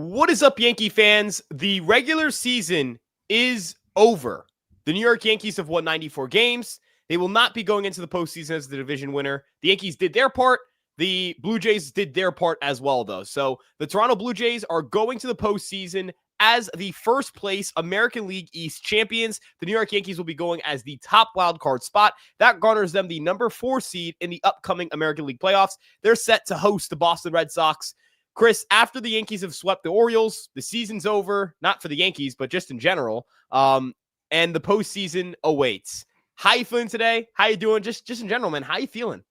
What is up, Yankee fans? The regular season is over. The New York Yankees have won 94 games. They will not be going into the postseason as the division winner. The Yankees did their part. The Blue Jays did their part as well, though. So the Toronto Blue Jays are going to the postseason as the first place American League East champions. The New York Yankees will be going as the top wild card spot. That garners them the number 4 seed in the upcoming American League playoffs. They're set to host the Boston Red Sox. Chris, after the Yankees have swept the Orioles, the season's over, not for the Yankees, but just in general, and the postseason awaits. How you feeling today? How you doing? Just in general, man, how you feeling?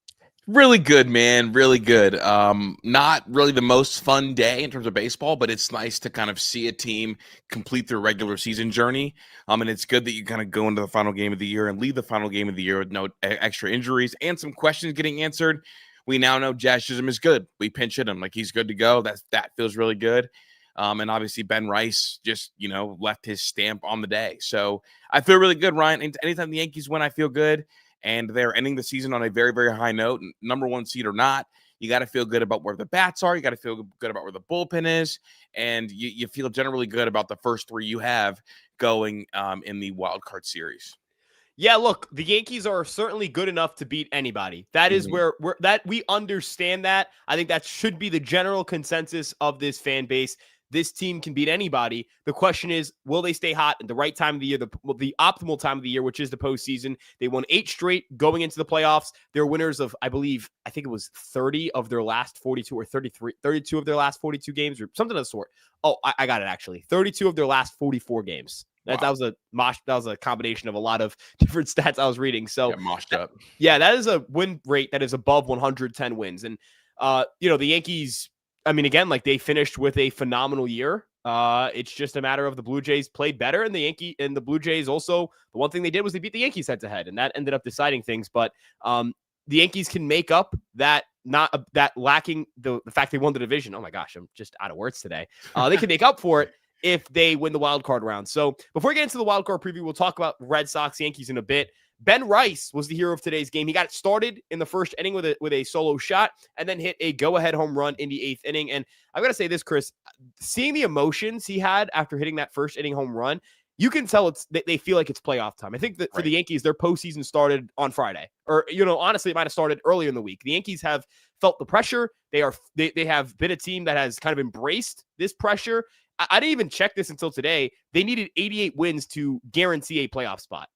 Really good, man. Really good. Not really the most fun day in terms of baseball, but it's nice to kind of see a team complete their regular season journey. And it's good that you kind of go into the final game of the year and leave the final game of the year with no extra injuries and some questions getting answered. We now know Jazz Chisholm is good. We pinch hit him like he's good to go. That feels really good. And obviously Ben Rice just, left his stamp on the day. So I feel really good, Ryan. And anytime the Yankees win, I feel good. And they're ending the season on a very, very high note. Number 1 seed or not, you got to feel good about where the bats are. You got to feel good about where the bullpen is. And you feel generally good about the first 3 you have going in the wild card series. Yeah, look, the Yankees are certainly good enough to beat anybody. That is where we understand that. I think that should be the general consensus of this fan base. This team can beat anybody. The question is, will they stay hot at the right time of the year, the optimal time of the year, which is the postseason? They won 8 straight going into the playoffs. They're winners of, I think it was 30 of their last 42 or 32 of their last 42 games or something of the sort. Oh, I got it, actually. 32 of their last 44 games. Wow. That was a combination of a lot of different stats I was reading. So moshed up. Yeah, that is a win rate that is above 110 wins. And, the Yankees, again, they finished with a phenomenal year. It's just a matter of the Blue Jays played better, and the Blue Jays also, the one thing they did was they beat the Yankees head to head, and that ended up deciding things. But the Yankees can make up that lacking the fact they won the division. Oh my gosh, I'm just out of words today. They can make up for it if they win the wild card round. So before we get into the wild card preview, we'll talk about Red Sox Yankees in a bit. Ben Rice was the hero of today's game. He got it started in the first inning with a solo shot and then hit a go-ahead home run in the 8th inning. And I've got to say this, Chris, seeing the emotions he had after hitting that first inning home run, you can tell they feel like it's playoff time. I think that for the Yankees, their postseason started on Friday. Or, honestly, it might have started earlier in the week. The Yankees have felt the pressure. They have been a team that has kind of embraced this pressure. I didn't even check this until today. They needed 88 wins to guarantee a playoff spot.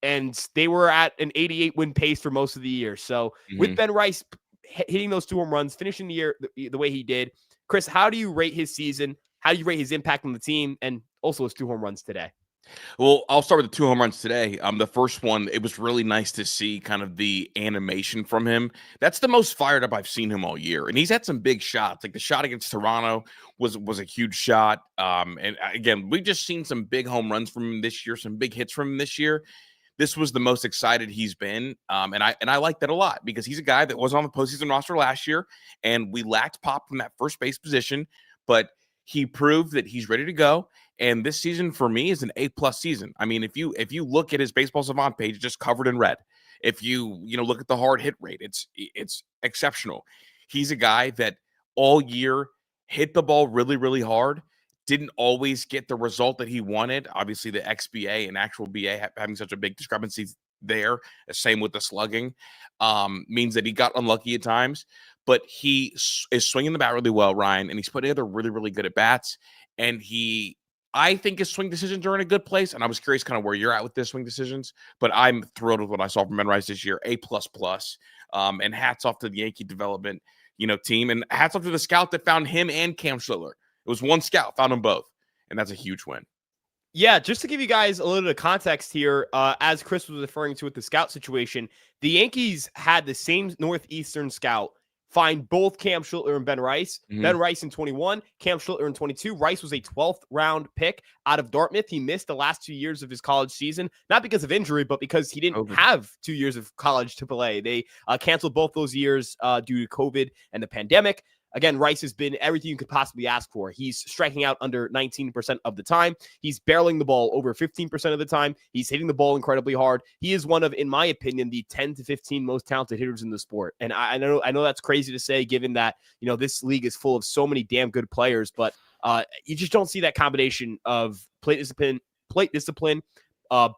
And they were at an 88 win pace for most of the year. So with Ben Rice hitting those 2 home runs, finishing the year the way he did, Chris, how do you rate his season? How do you rate his impact on the team and also his 2 home runs today? Well, I'll start with the 2 home runs today. The first one, it was really nice to see kind of the animation from him. That's the most fired up I've seen him all year. And he's had some big shots. Like the shot against Toronto was a huge shot. And again, we've just seen some big home runs from him this year, some big hits from him this year. This was the most excited he's been. And I like that a lot because he's a guy that was on the postseason roster last year and we lacked pop from that first base position, but he proved that he's ready to go. And this season for me is an A+ season. If you look at his Baseball Savant page, just covered in red. If you look at the hard hit rate, it's exceptional. He's a guy that all year hit the ball really, really hard. Didn't always get the result that he wanted. Obviously, the XBA and actual BA having such a big discrepancy there, same with the slugging, means that he got unlucky at times. But he is swinging the bat really well, Ryan, and he's putting together really, really good at bats. And I think his swing decisions are in a good place. And I was curious kind of where you're at with this swing decisions, but I'm thrilled with what I saw from Ben Rice this year, A++. And hats off to the Yankee development, team, and hats off to the scout that found him and Cam Schlittler. It was one scout, found them both, and that's a huge win. Yeah, just to give you guys a little bit of context here, as Chris was referring to with the scout situation, the Yankees had the same Northeastern scout find both Cam Schlittler and Ben Rice. Ben Rice in 21, Cam Schlittler in 22. Rice was a 12th round pick out of Dartmouth. He missed the last 2 years of his college season, not because of injury, but because he didn't have 2 years of college AAA. They canceled both those years due to COVID and the pandemic. Again, Rice has been everything you could possibly ask for. He's striking out under 19% of the time. He's barreling the ball over 15% of the time. He's hitting the ball incredibly hard. He is one of, in my opinion, the 10 to 15 most talented hitters in the sport. And I know that's crazy to say, given that, this league is full of so many damn good players, but You just don't see that combination of plate discipline,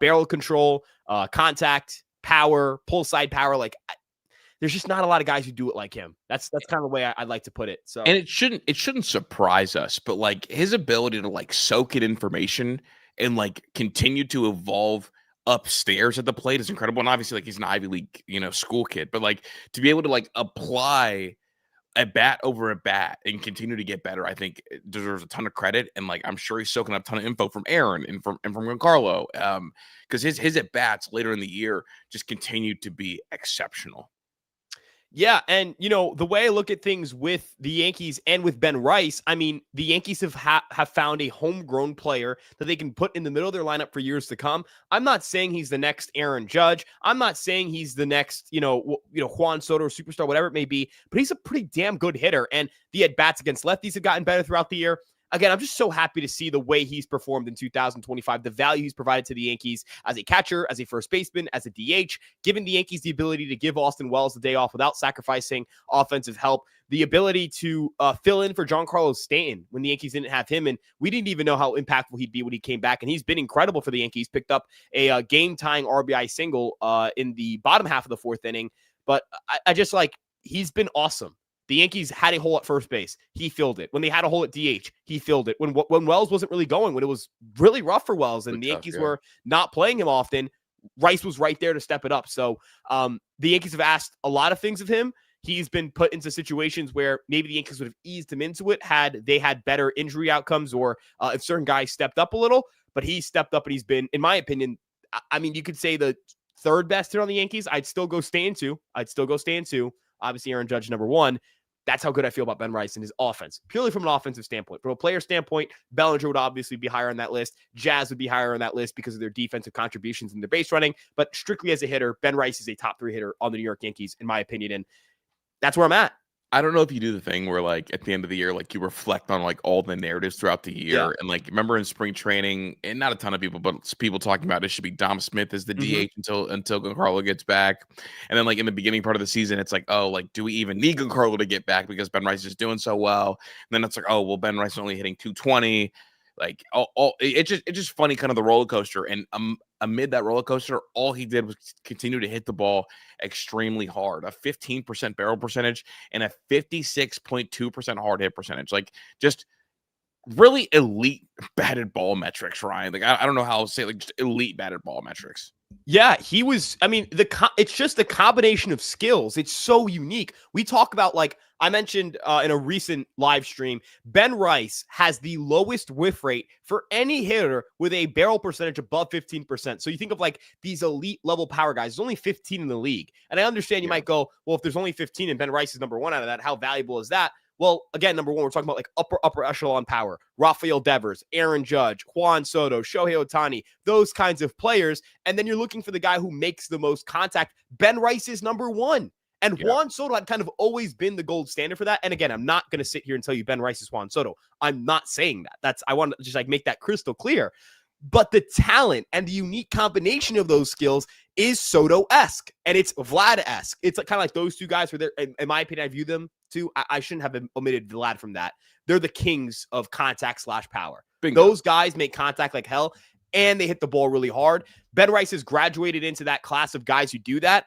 barrel control, contact, power, pull side power. Like there's just not a lot of guys who do it like him. That's kind of the way I'd like to put it. So, and it shouldn't surprise us, but like his ability to like soak in information and like continue to evolve upstairs at the plate is incredible. And obviously, like he's an Ivy League, school kid, but like to be able to like apply a bat over a bat and continue to get better, I think it deserves a ton of credit. And like I'm sure he's soaking up a ton of info from Aaron and from Giancarlo, because his at bats later in the year just continued to be exceptional. Yeah, and the way I look at things with the Yankees and with Ben Rice, I mean, the Yankees have found a homegrown player that they can put in the middle of their lineup for years to come. I'm not saying he's the next Aaron Judge. I'm not saying he's the next, Juan Soto or superstar, whatever it may be, but he's a pretty damn good hitter. And the at-bats against lefties have gotten better throughout the year. Again, I'm just so happy to see the way he's performed in 2025, the value he's provided to the Yankees as a catcher, as a first baseman, as a DH, giving the Yankees the ability to give Austin Wells the day off without sacrificing offensive help, the ability to fill in for Giancarlo Stanton when the Yankees didn't have him, and we didn't even know how impactful he'd be when he came back, and he's been incredible for the Yankees, picked up a game-tying RBI single in the bottom half of the fourth inning, but I just he's been awesome. The Yankees had a hole at first base. He filled it. When they had a hole at DH, he filled it. When Wells wasn't really going, when it was really rough for Wells and the Yankees were not playing him often, Rice was right there to step it up. So the Yankees have asked a lot of things of him. He's been put into situations where maybe the Yankees would have eased him into it had they had better injury outcomes or if certain guys stepped up a little. But he stepped up and he's been, in my opinion, I mean, you could say the third best hitter on the Yankees. I'd still go Stanton too. Obviously, Aaron Judge number one. That's how good I feel about Ben Rice and his offense, purely from an offensive standpoint. From a player standpoint, Bellinger would obviously be higher on that list. Jazz would be higher on that list because of their defensive contributions and their base running. But strictly as a hitter, Ben Rice is a top 3 hitter on the New York Yankees, in my opinion. And that's where I'm at. I don't know if you do the thing where like at the end of the year, like you reflect on like all the narratives throughout the year. And like, remember in spring training, and not a ton of people, but people talking about it should be Dom Smith as the DH until Giancarlo gets back. And then like in the beginning part of the season, it's like, oh, like, do we even need Giancarlo to get back because Ben Rice is doing so well? And then it's like, oh, well, Ben Rice is only hitting 220. Like it's just funny, kind of the roller coaster. And amid that roller coaster, all he did was continue to hit the ball extremely hard. A 15% barrel percentage and a 56.2% hard hit percentage. Like just really elite batted ball metrics, Ryan. Like I don't know how to say, like just elite batted ball metrics. Yeah, he was. I mean, it's just the combination of skills. It's so unique. We talk about, like I mentioned in a recent live stream, Ben Rice has the lowest whiff rate for any hitter with a barrel percentage above 15%. So you think of like these elite level power guys. There's only 15 in the league. And I understand you might go, well, if there's only 15 and Ben Rice is number one out of that, how valuable is that? Well, again, number one, we're talking about like upper echelon power. Rafael Devers, Aaron Judge, Juan Soto, Shohei Ohtani, those kinds of players. And then you're looking for the guy who makes the most contact. Ben Rice is number one. And Juan Soto had kind of always been the gold standard for that. And again, I'm not going to sit here and tell you Ben Rice is Juan Soto. I'm not saying that. I want to just like make that crystal clear. But the talent and the unique combination of those skills is Soto-esque, and it's Vlad-esque. It's like, kind of like those two guys where they're, in my opinion, I view them too. I shouldn't have omitted Vlad from that. They're the kings of contact / power. Bingo. Those guys make contact like hell, and they hit the ball really hard. Ben Rice has graduated into that class of guys who do that.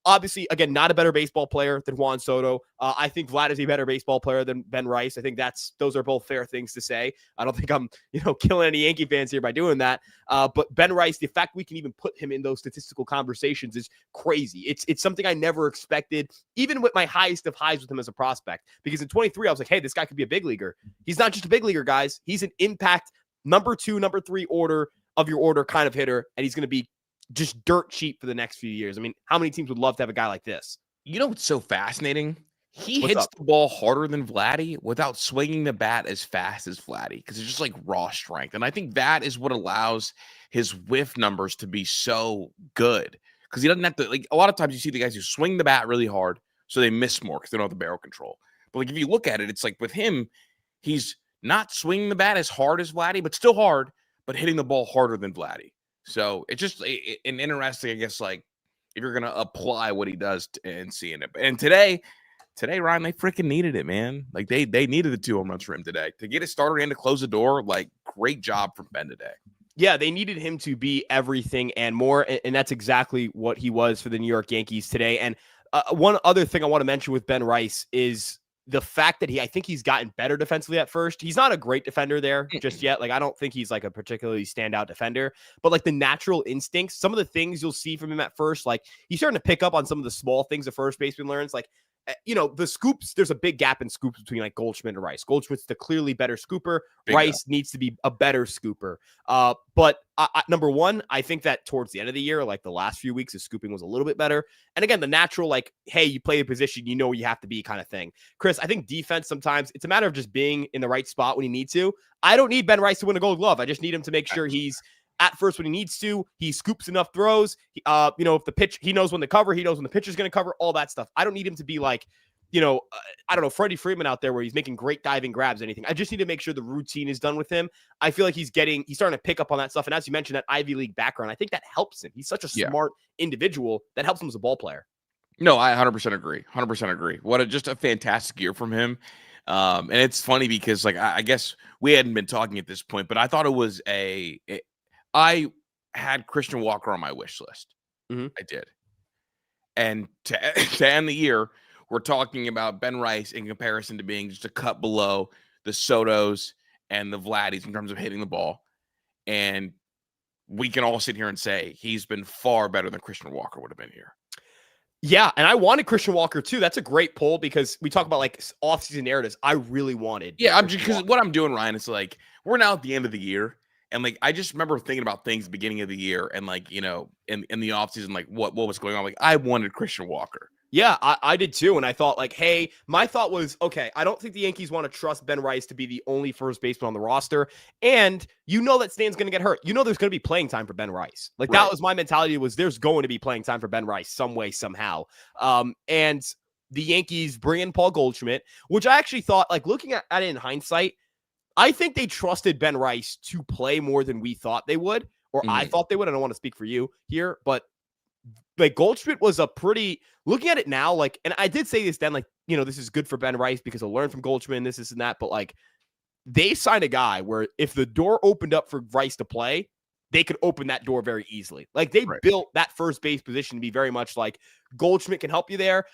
Obviously, again, not a better baseball player than Juan Soto. I think Vlad is a better baseball player than Ben Rice. I think those are both fair things to say. I don't think I'm, killing any Yankee fans here by doing that. But Ben Rice, the fact we can even put him in those statistical conversations is crazy. It's something I never expected, even with my highest of highs with him as a prospect. Because in 23, I was like, hey, this guy could be a big leaguer. He's not just a big leaguer, guys. He's an impact number 2, number 3 order of your order kind of hitter, and he's going to be just dirt cheap for the next few years. I mean, how many teams would love to have a guy like this? You know what's so fascinating? He hits the ball harder than Vladdy without swinging the bat as fast as Vladdy because it's just like raw strength. And I think that is what allows his whiff numbers to be so good because he doesn't have to, like, a lot of times you see the guys who swing the bat really hard so they miss more because they don't have the barrel control. But like if you look at it, it's like with him, he's not swinging the bat as hard as Vladdy, but still hard, but hitting the ball harder than Vladdy. So it's just an interesting, I guess, like if you're going to apply what he does and seeing it. And today, today, Ryan, they freaking needed it, man. Like they needed the 2 home runs for him today to get it started and to close the door. Like great job from Ben today. Yeah, they needed him to be everything and more, and that's exactly what he was for the New York Yankees today. And one other thing I want to mention with Ben Rice is the fact that I think he's gotten better defensively at first. He's not a great defender there just yet. Like, I don't think he's like a particularly standout defender, but like the natural instincts, some of the things you'll see from him at first, like he's starting to pick up on some of the small things a first baseman learns. Like, the scoops, there's a big gap in scoops between like Goldschmidt and Rice. Goldschmidt's the clearly better scooper. Rice needs to be a better scooper. But number one, I think that towards the end of the year, like the last few weeks, his scooping was a little bit better. And again, the natural, like, hey, you play a position, you know where you have to be kind of thing. Chris, I think defense sometimes it's a matter of just being in the right spot when you need to. I don't need Ben Rice to win a Gold Glove. I just need him to make sure he's at first when he needs to. He scoops enough throws. If the pitch, he knows when to cover. He knows when the pitcher's going to cover. All that stuff. I don't need him to be like, I don't know, Freddie Freeman out there where he's making great diving grabs or anything. I just need to make sure the routine is done with him. I feel like he's starting to pick up on that stuff. And as you mentioned, that Ivy League background, I think that helps him. He's such a smart individual that helps him as a ball player. No, I 100% agree. 100% agree. Just a fantastic year from him. And it's funny because like, I guess we hadn't been talking at this point, but I thought it was I had Christian Walker on my wish list. Mm-hmm. I did. And to end the year, we're talking about Ben Rice in comparison to being just a cut below the Sotos and the Vladdies in terms of hitting the ball. And we can all sit here and say he's been far better than Christian Walker would have been here. Yeah, and I wanted Christian Walker too. That's a great poll because we talk about like offseason narratives. I really wanted. Yeah, because what I'm doing, Ryan, is like we're now at the end of the year. And like I just remember thinking about things at the beginning of the year and like, in the offseason, like what was going on. Like I wanted Christian Walker. Yeah, I did too. And I thought like, hey, my thought was, okay, I don't think the Yankees want to trust Ben Rice to be the only first baseman on the roster. And that Stan's going to get hurt. There's going to be playing time for Ben Rice. Like that was my mentality, was there's going to be playing time for Ben Rice some way, somehow. And the Yankees bring in Paul Goldschmidt, which I actually thought, like looking at it in hindsight, I think they trusted Ben Rice to play more than we thought they would, or I thought they would. I don't want to speak for you here, but like Goldschmidt was looking at it now, like, and I did say this then, like, this is good for Ben Rice because he'll learn from Goldschmidt and this and that, but like they signed a guy where if the door opened up for Rice to play, they could open that door very easily. Like they built that first base position to be very much like Goldschmidt can help you there.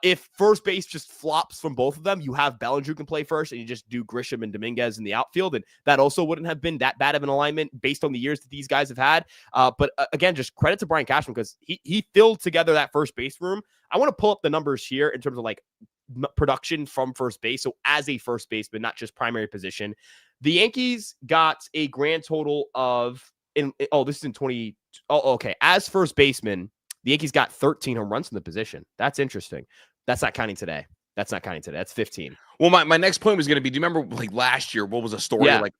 If first base just flops from both of them, you have Bellinger who can play first and you just do Grisham and Dominguez in the outfield. And that also wouldn't have been that bad of an alignment based on the years that these guys have had. But again, just credit to Brian Cashman because he filled together that first base room. I want to pull up the numbers here in terms of like production from first base. So as a first baseman, not just primary position, the Yankees got a grand total of this is in 20. Oh, okay. As first baseman, the Yankees got 13 home runs in the position. That's interesting. That's not counting today. That's 15. Well, my next point was going to be, do you remember like last year, what was a story? Yeah. Like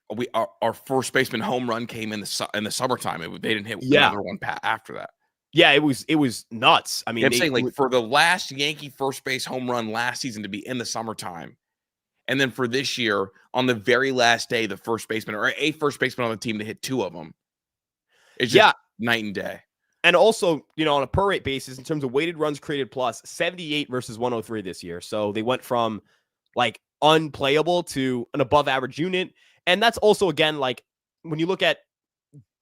our first baseman home run came in the summertime. They didn't hit another one after that. Yeah, it was nuts. I mean, I'm saying like for the last Yankee first base home run last season to be in the summertime. And then for this year, on the very last day, the first baseman or a first baseman on the team to hit two of them. It's just night and day. And also, on a per rate basis, in terms of weighted runs created plus, 78 versus 103 this year. So they went from like unplayable to an above average unit. And that's also, again, like when you look at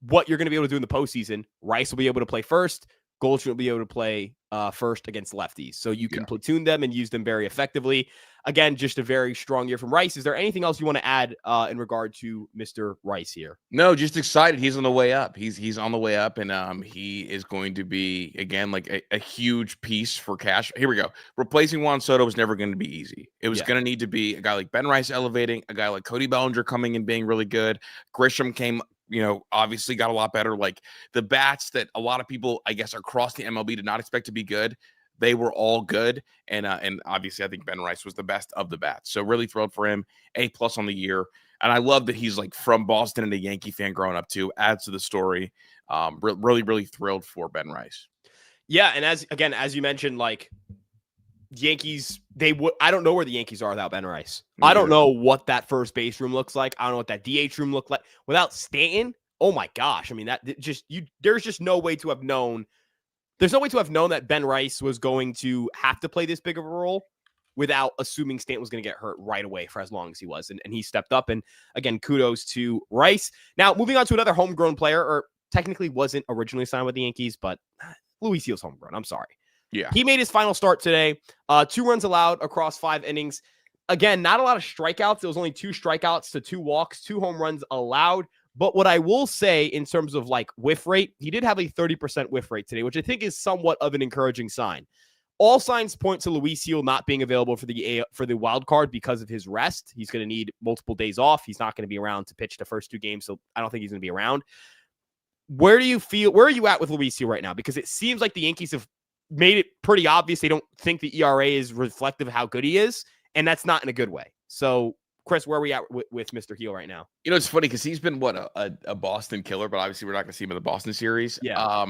what you're going to be able to do in the postseason, Rice will be able to play first. Goldschmidt will be able to play first against lefties. So you can platoon them and use them very effectively. Again, just a very strong year from Rice. Is there anything else you want to add in regard to Mr. Rice here? No, just excited. He's on the way up. He's on the way up, and he is going to be, again, like a huge piece for cash. Here we go. Replacing Juan Soto was never going to be easy. It was going to need to be a guy like Ben Rice elevating, a guy like Cody Bellinger coming and being really good. Grisham came, obviously got a lot better. Like the bats that a lot of people, I guess, across the MLB did not expect to be good, they were all good. And obviously I think Ben Rice was the best of the bats. So really thrilled for him. A+ on the year. And I love that he's like from Boston and a Yankee fan growing up too. Adds to the story. Really, really thrilled for Ben Rice. Yeah. And as you mentioned, like Yankees, I don't know where the Yankees are without Ben Rice. Yeah. I don't know what that first base room looks like. I don't know what that DH room looked like without Stanton. Oh my gosh. I mean, there's just no way to have known. There's no way to have known that Ben Rice was going to have to play this big of a role. without assuming Stanton was going to get hurt right away for as long as he was. And he stepped up. And again, kudos to Rice. Now, moving on to another homegrown player, or technically wasn't originally signed with the Yankees, but Luis Gil's homegrown. I'm sorry. Yeah. He made his final start today. 2 runs allowed across 5 innings. Again, not a lot of strikeouts. There was only 2 strikeouts to 2 walks, 2 home runs allowed. But what I will say in terms of like whiff rate, he did have a 30% whiff rate today, which I think is somewhat of an encouraging sign. All signs point to Luis Gil not being available for the wild card because of his rest. He's going to need multiple days off. He's not going to be around to pitch the first 2 games, so I don't think he's going to be around. Where are you at with Luis Gil right now? Because it seems like the Yankees have made it pretty obvious they don't think the ERA is reflective of how good he is, and that's not in a good way. So, Chris, where are we at with Mr. Gil right now? You know, it's funny because he's been a Boston killer, but obviously we're not going to see him in the Boston series. Yeah.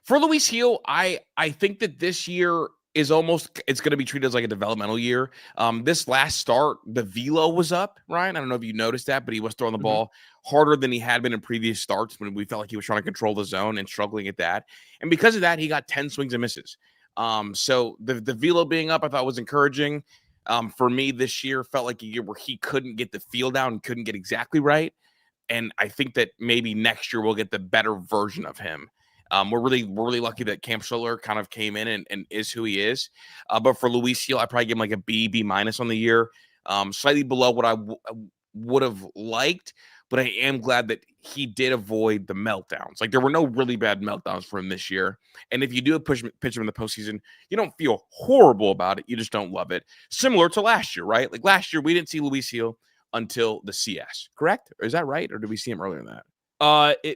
For Luis Gil, I think that this year is it's going to be treated as like a developmental year. This last start, the velo was up, Ryan. I don't know if you noticed that, but he was throwing the ball harder than he had been in previous starts when we felt like he was trying to control the zone and struggling at that. And because of that, he got 10 swings and misses. So the velo being up, I thought was encouraging. For me this year felt like a year where he couldn't get the feel down and couldn't get exactly right. And I think that maybe next year we'll get the better version of him. We're really lucky that Camp Schiller kind of came in and is who he is. But for Luis Gil, I probably give him like a B minus on the year, slightly below what I would have liked. But I am glad that he did avoid the meltdowns. Like there were no really bad meltdowns for him this year. And if you do pitch him in the postseason, you don't feel horrible about it. You just don't love it. Similar to last year, right? Like last year, we didn't see Luis Gil until the CS, correct? Or is that right? Or did we see him earlier than that? We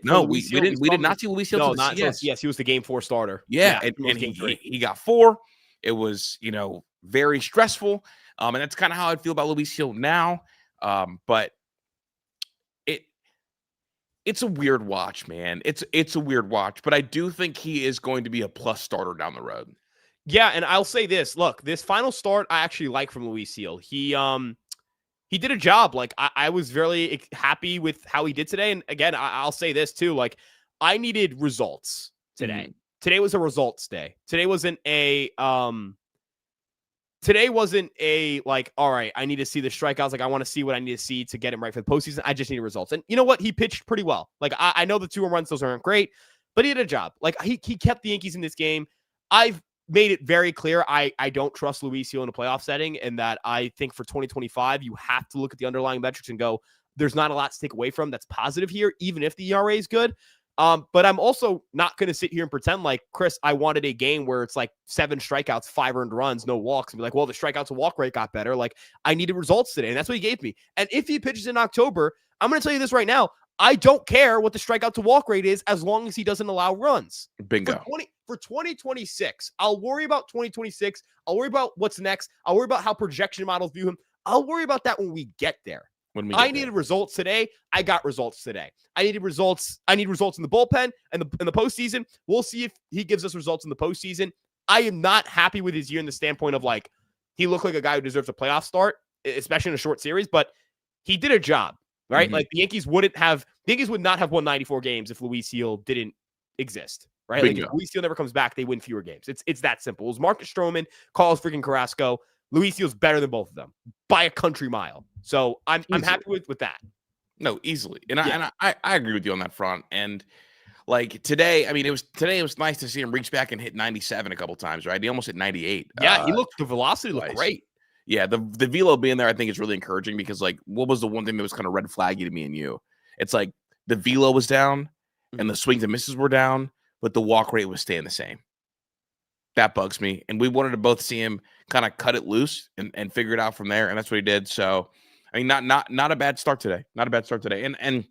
did not see Luis Gil until the CS. Yes, he was the game 4 starter. Yeah, and he got 4. It was, very stressful. And that's kind of how I feel about Luis Gil now. But it's a weird watch, man. It's a weird watch, but I do think he is going to be a plus starter down the road. Yeah, and I'll say this. Look, this final start I actually like from Luis Gil. He did a job. Like I was very happy with how he did today. And again, I'll say this too. Like I needed results today. Mm-hmm. Today was a results day. Today wasn't a like, all right, I need to see the strikeouts. Like I want to see what I need to see to get him right for the postseason. I just need results. And you know what? He pitched pretty well. Like I know the 2 runs, those aren't great, but he did a job. Like he kept the Yankees in this game. I've made it very clear I don't trust Luis Gil in a playoff setting, and that I think for 2025, you have to look at the underlying metrics and go, there's not a lot to take away from that's positive here, even if the ERA is good. But I'm also not going to sit here and pretend like, Chris, I wanted a game where it's like 7 strikeouts, 5 earned runs, no walks, and be like, well, the strikeouts and walk rate got better. Like I needed results today, and that's what he gave me. And if he pitches in October, I'm going to tell you this right now. I don't care what the strikeout to walk rate is as long as he doesn't allow runs. Bingo. For 2026, I'll worry about 2026. I'll worry about what's next. I'll worry about how projection models view him. I'll worry about that when we get there. I needed results today. I got results today. I needed results. I need results in the bullpen and in the postseason. We'll see if he gives us results in the postseason. I am not happy with his year in the standpoint of like, he looked like a guy who deserves a playoff start, especially in a short series, but he did a job, right? Like the Yankees would not have won 94 games if Luis Gil didn't exist. Right? Like if Luis Gil never comes back, they win fewer games. It's that simple. It was Marcus Stroman, Carlos freaking Carrasco. Luis Gil's better than both of them by a country mile. So I'm happy with that. No, easily. And I agree with you on that front. And like today, I mean, it was nice to see him reach back and hit 97 a couple times, right? He almost hit 98. Yeah, the velocity looked great. Yeah, the velo being there, I think is really encouraging because like what was the one thing that was kind of red flaggy to me and you? It's like the velo was down and the swings and misses were down, but the walk rate was staying the same. That bugs me. And we wanted to both see him kind of cut it loose and figure it out from there. And that's what he did. So, I mean, not a bad start today. Not a bad start today. And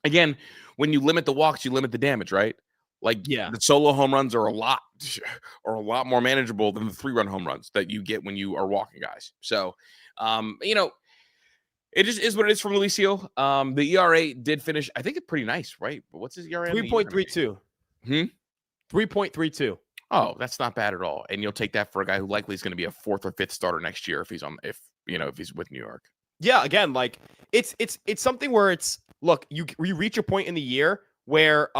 again, when you limit the walks, you limit the damage, right? Like the solo home runs are a lot more manageable than the 3-run home runs that you get when you are walking guys. So, it just is what it is from Luis Gil. The ERA did finish, I think it's pretty nice, right? But what's his ERA? 3.32. 3.32. Oh, that's not bad at all. And you'll take that for a guy who likely is going to be a 4th or 5th starter next year if he's with New York. Yeah, again, like it's something where it's look, you reach a point in the year where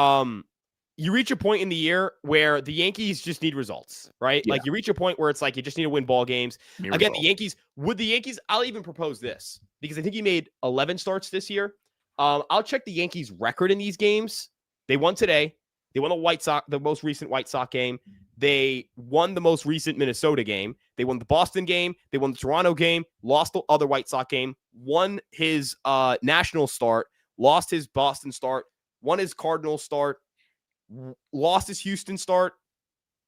you reach a point in the year where the Yankees just need results, right? Yeah. Like you reach a point where it's like you just need to win ball games. Need Again, results. the Yankees, I'll even propose this because I think he made 11 starts this year. I'll check the Yankees' record in these games. They won today. They won the most recent White Sox game. They won the most recent Minnesota game. They won the Boston game. They won the Toronto game, lost the other White Sox game, won his national start, lost his Boston start, won his Cardinals start, lost his Houston start,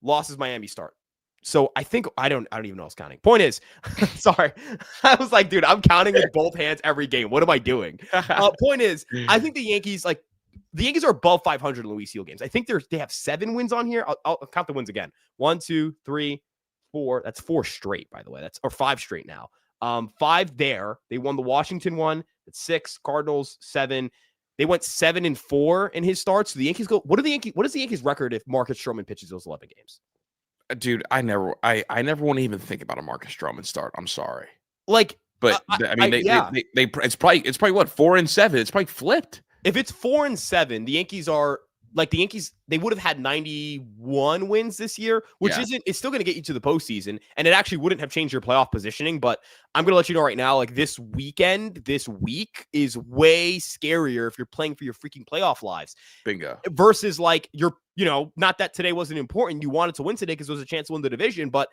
lost his Miami start. So I think I don't even know I was counting. Point is, sorry, I was like, dude, I'm counting with both hands every game. What am I doing? Point is, I think the Yankees are above 500 in Luis Seal games. I think they have 7 wins on here. I'll count the wins again. 1, 2, 3, 4. That's 4 straight, by the way. Or 5 straight now. 5 there. They won the Washington one. That's 6. Cardinals 7. They went 7-4 in his starts. So the Yankees go. What is the Yankees record if Marcus Stroman pitches those 11 games? Dude, I never want to even think about a Marcus Stroman start. I'm sorry. Like, But I mean, it's probably what, 4-7. It's probably flipped. If it's 4-7, the Yankees are they would have had 91 wins this year, which it's still going to get you to the postseason, and it actually wouldn't have changed your playoff positioning. But I'm going to let you know right now, like this week is way scarier if you're playing for your freaking playoff lives. Bingo. Versus like not that today wasn't important. You wanted to win today because there was a chance to win the division, but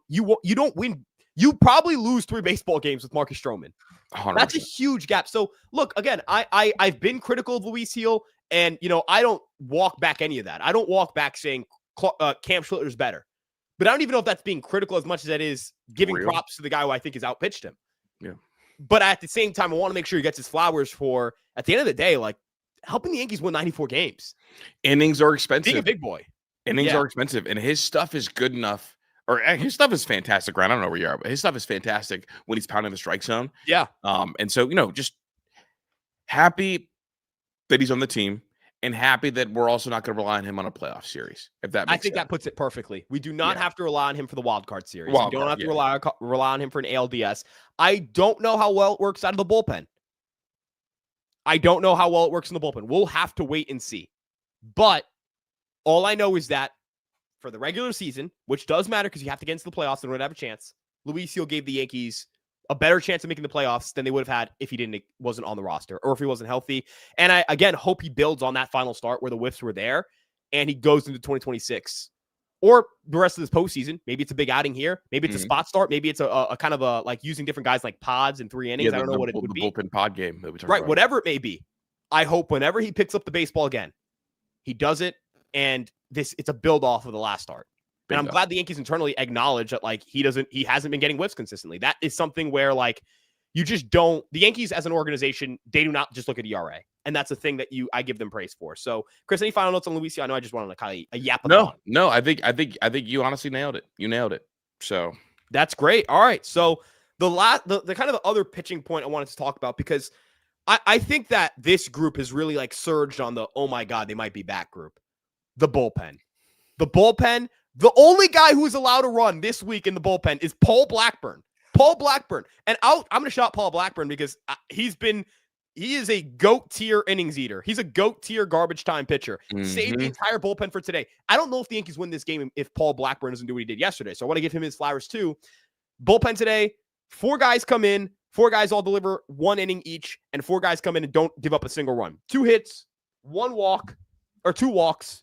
you don't win. You probably lose 3 baseball games with Marcus Stroman. 100%. That's a huge gap. So look, again, I've been critical of Luis Heel, and I don't walk back any of that. I don't walk back saying Cam Schlittler's better, but I don't even know if that's being critical as much as that is giving props to the guy who I think has outpitched him. Yeah. But at the same time, I want to make sure he gets his flowers for, at the end of the day, like helping the Yankees win 94 games. Innings are expensive. Being a big boy. Innings are expensive, and his stuff is good enough. Or his stuff is fantastic, Ryan. I don't know where you are, but his stuff is fantastic when he's pounding the strike zone. Yeah. And so, just happy that he's on the team and happy that we're also not going to rely on him on a playoff series, if that makes sense. That puts it perfectly. We do not have to rely on him for the wild card series. We don't have to rely on him for an ALDS. I don't know how well it works out of the bullpen. I don't know how well it works in the bullpen. We'll have to wait and see. But all I know is that for the regular season, which does matter because you have to get into the playoffs in order to have a chance, Luis Heel gave the Yankees a better chance of making the playoffs than they would have had if he wasn't on the roster or if he wasn't healthy. And I, again, hope he builds on that final start where the whiffs were there and he goes into 2026 or the rest of this postseason. Maybe it's a big outing here. Maybe it's a spot start. Maybe it's a kind of a like using different guys like pods in 3 innings. I don't know what it would be. The bullpen pod game that we talked about. Whatever it may be. I hope whenever he picks up the baseball again, he does it. And it's a build off of the last start. And I'm glad the Yankees internally acknowledge that like he hasn't been getting whiffs consistently. That is something where like you just don't, the Yankees as an organization, they do not just look at ERA. And that's a thing that I give them praise for. So Chris, any final notes on Luis? I know I just wanted to kind of yap. No, I think you honestly nailed it. You nailed it. So that's great. All right. So the kind of the other pitching point I wanted to talk about, because I think that this group has really like surged on the, oh my God, they might be back group. The bullpen. The only guy who is allowed to run this week in the bullpen is Paul Blackburn. And I'm going to shout Paul Blackburn because he is a GOAT tier innings eater. He's a GOAT tier garbage time pitcher. Saved the entire bullpen for today. I don't know if the Yankees win this game if Paul Blackburn doesn't do what he did yesterday. So I want to give him his flowers too. Bullpen today, 4 guys come in, 4 guys all deliver 1 inning each, and 4 guys come in and don't give up a single run. 2 hits, 1 walk, or 2 walks.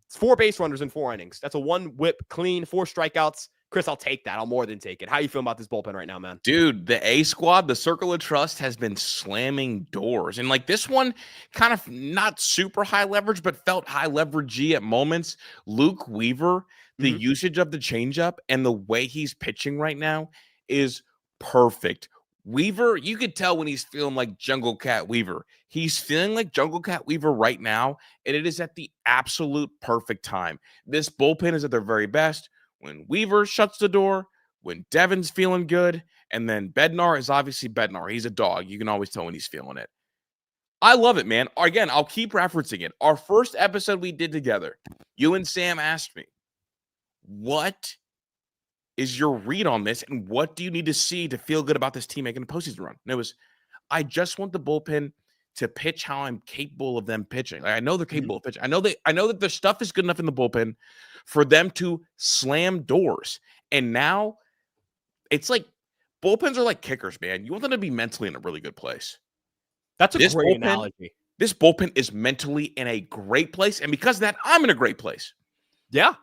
It's 4 base runners in 4 innings. That's a 1 whip clean, 4 strikeouts. Chris, I'll take that. I'll more than take it. How you feeling about this bullpen right now, man? Dude, the A squad, the Circle of Trust has been slamming doors. And like this one, kind of not super high leverage, but felt high leveragey at moments. Luke Weaver, the usage of the changeup and the way he's pitching right now is perfect. Weaver, you could tell when he's feeling like Jungle Cat Weaver. He's feeling like Jungle Cat Weaver right now, and it is at the absolute perfect time. This bullpen is at their very best when Weaver shuts the door, when Devin's feeling good, and then Bednar is obviously Bednar. He's a dog. You can always tell when he's feeling it. I love it, man. Again, I'll keep referencing it. Our first episode we did together, you and Sam asked me, what is your read on this, and what do you need to see to feel good about this team making a postseason run? And it was, I just want the bullpen to pitch how I'm capable of them pitching. Like, I know they're Mhm. capable of pitching. I know that their stuff is good enough in the bullpen for them to slam doors. And now it's like bullpens are like kickers, man. You want them to be mentally in a really good place. That's a This great bullpen, analogy. this bullpen is mentally in a great place. And because of that, I'm in a great place. Yeah,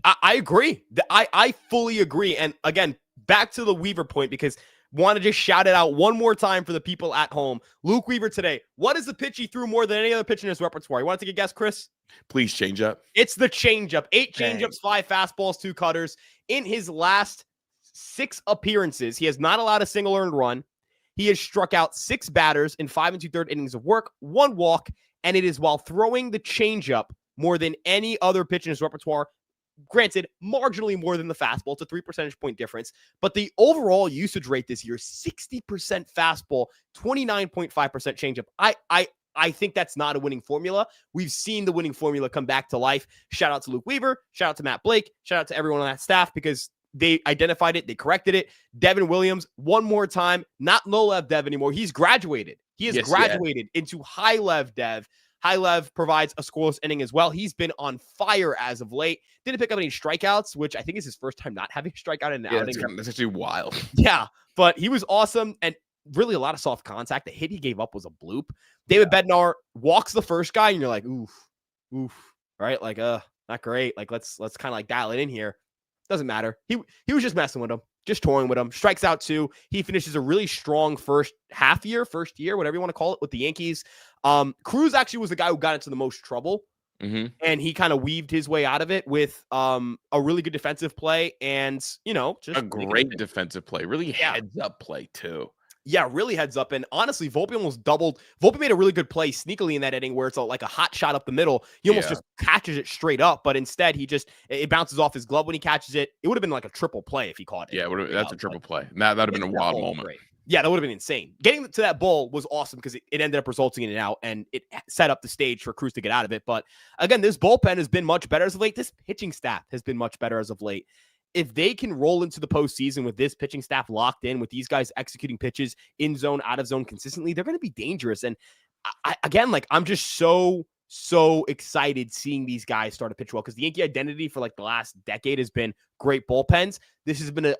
I agree. I fully agree. And again, back to the Weaver point, because want to just shout it out one more time for the people at home. Luke Weaver today. What is the pitch he threw more than any other pitch in his repertoire? You want to take a guess, Chris? Please change up. It's the changeup. 8 Dang. changeups, 5 fastballs, 2 cutters. In his last 6 appearances, he has not allowed a single earned run. He has struck out 6 batters in 5 2/3 innings of work, 1 walk, and it is while throwing the changeup more than any other pitch in his repertoire. Granted, marginally more than the fastball. It's a 3 percentage point difference. But the overall usage rate this year, 60% fastball, 29.5% changeup. I think that's not a winning formula. We've seen the winning formula come back to life. Shout out to Luke Weaver. Shout out to Matt Blake. Shout out to everyone on that staff, because they identified it. They corrected it. Devin Williams, one more time, not low-lev Dev anymore. He's graduated. He has graduated into high-lev Dev. High Lev provides a scoreless inning as well. He's been on fire as of late. Didn't pick up any strikeouts, which I think is his first time not having a strikeout in an outing. That's actually wild. Yeah, but he was awesome, and really a lot of soft contact. The hit he gave up was a bloop. David Bednar walks the first guy, and you're like, oof, right? Like, not great. Like, let's kind of like dial it in here. Doesn't matter. He was just messing with him, just toying with him. Strikes out 2. He finishes a really strong first year, whatever you want to call it, with the Yankees. Cruz actually was the guy who got into the most trouble, and he kind of weaved his way out of it with a really good defensive play, and just a great defensive play, really heads up play too. Yeah, really heads up. And honestly, Volpe almost doubled. Volpe made a really good play sneakily in that inning where it's like a hot shot up the middle. He almost just catches it straight up, but instead it bounces off his glove when he catches it. It would have been like a triple play if he caught it. Yeah, that's a triple play. That would have been a wild moment. Great. Yeah, that would have been insane. Getting to that ball was awesome because it ended up resulting in an out, and it set up the stage for Cruz to get out of it. But again, this bullpen has been much better as of late. This pitching staff has been much better as of late. If they can roll into the postseason with this pitching staff locked in, with these guys executing pitches in zone, out of zone consistently, they're going to be dangerous. And I'm just so excited seeing these guys start to pitch well, because the Yankee identity for like the last decade has been great bullpens. This has been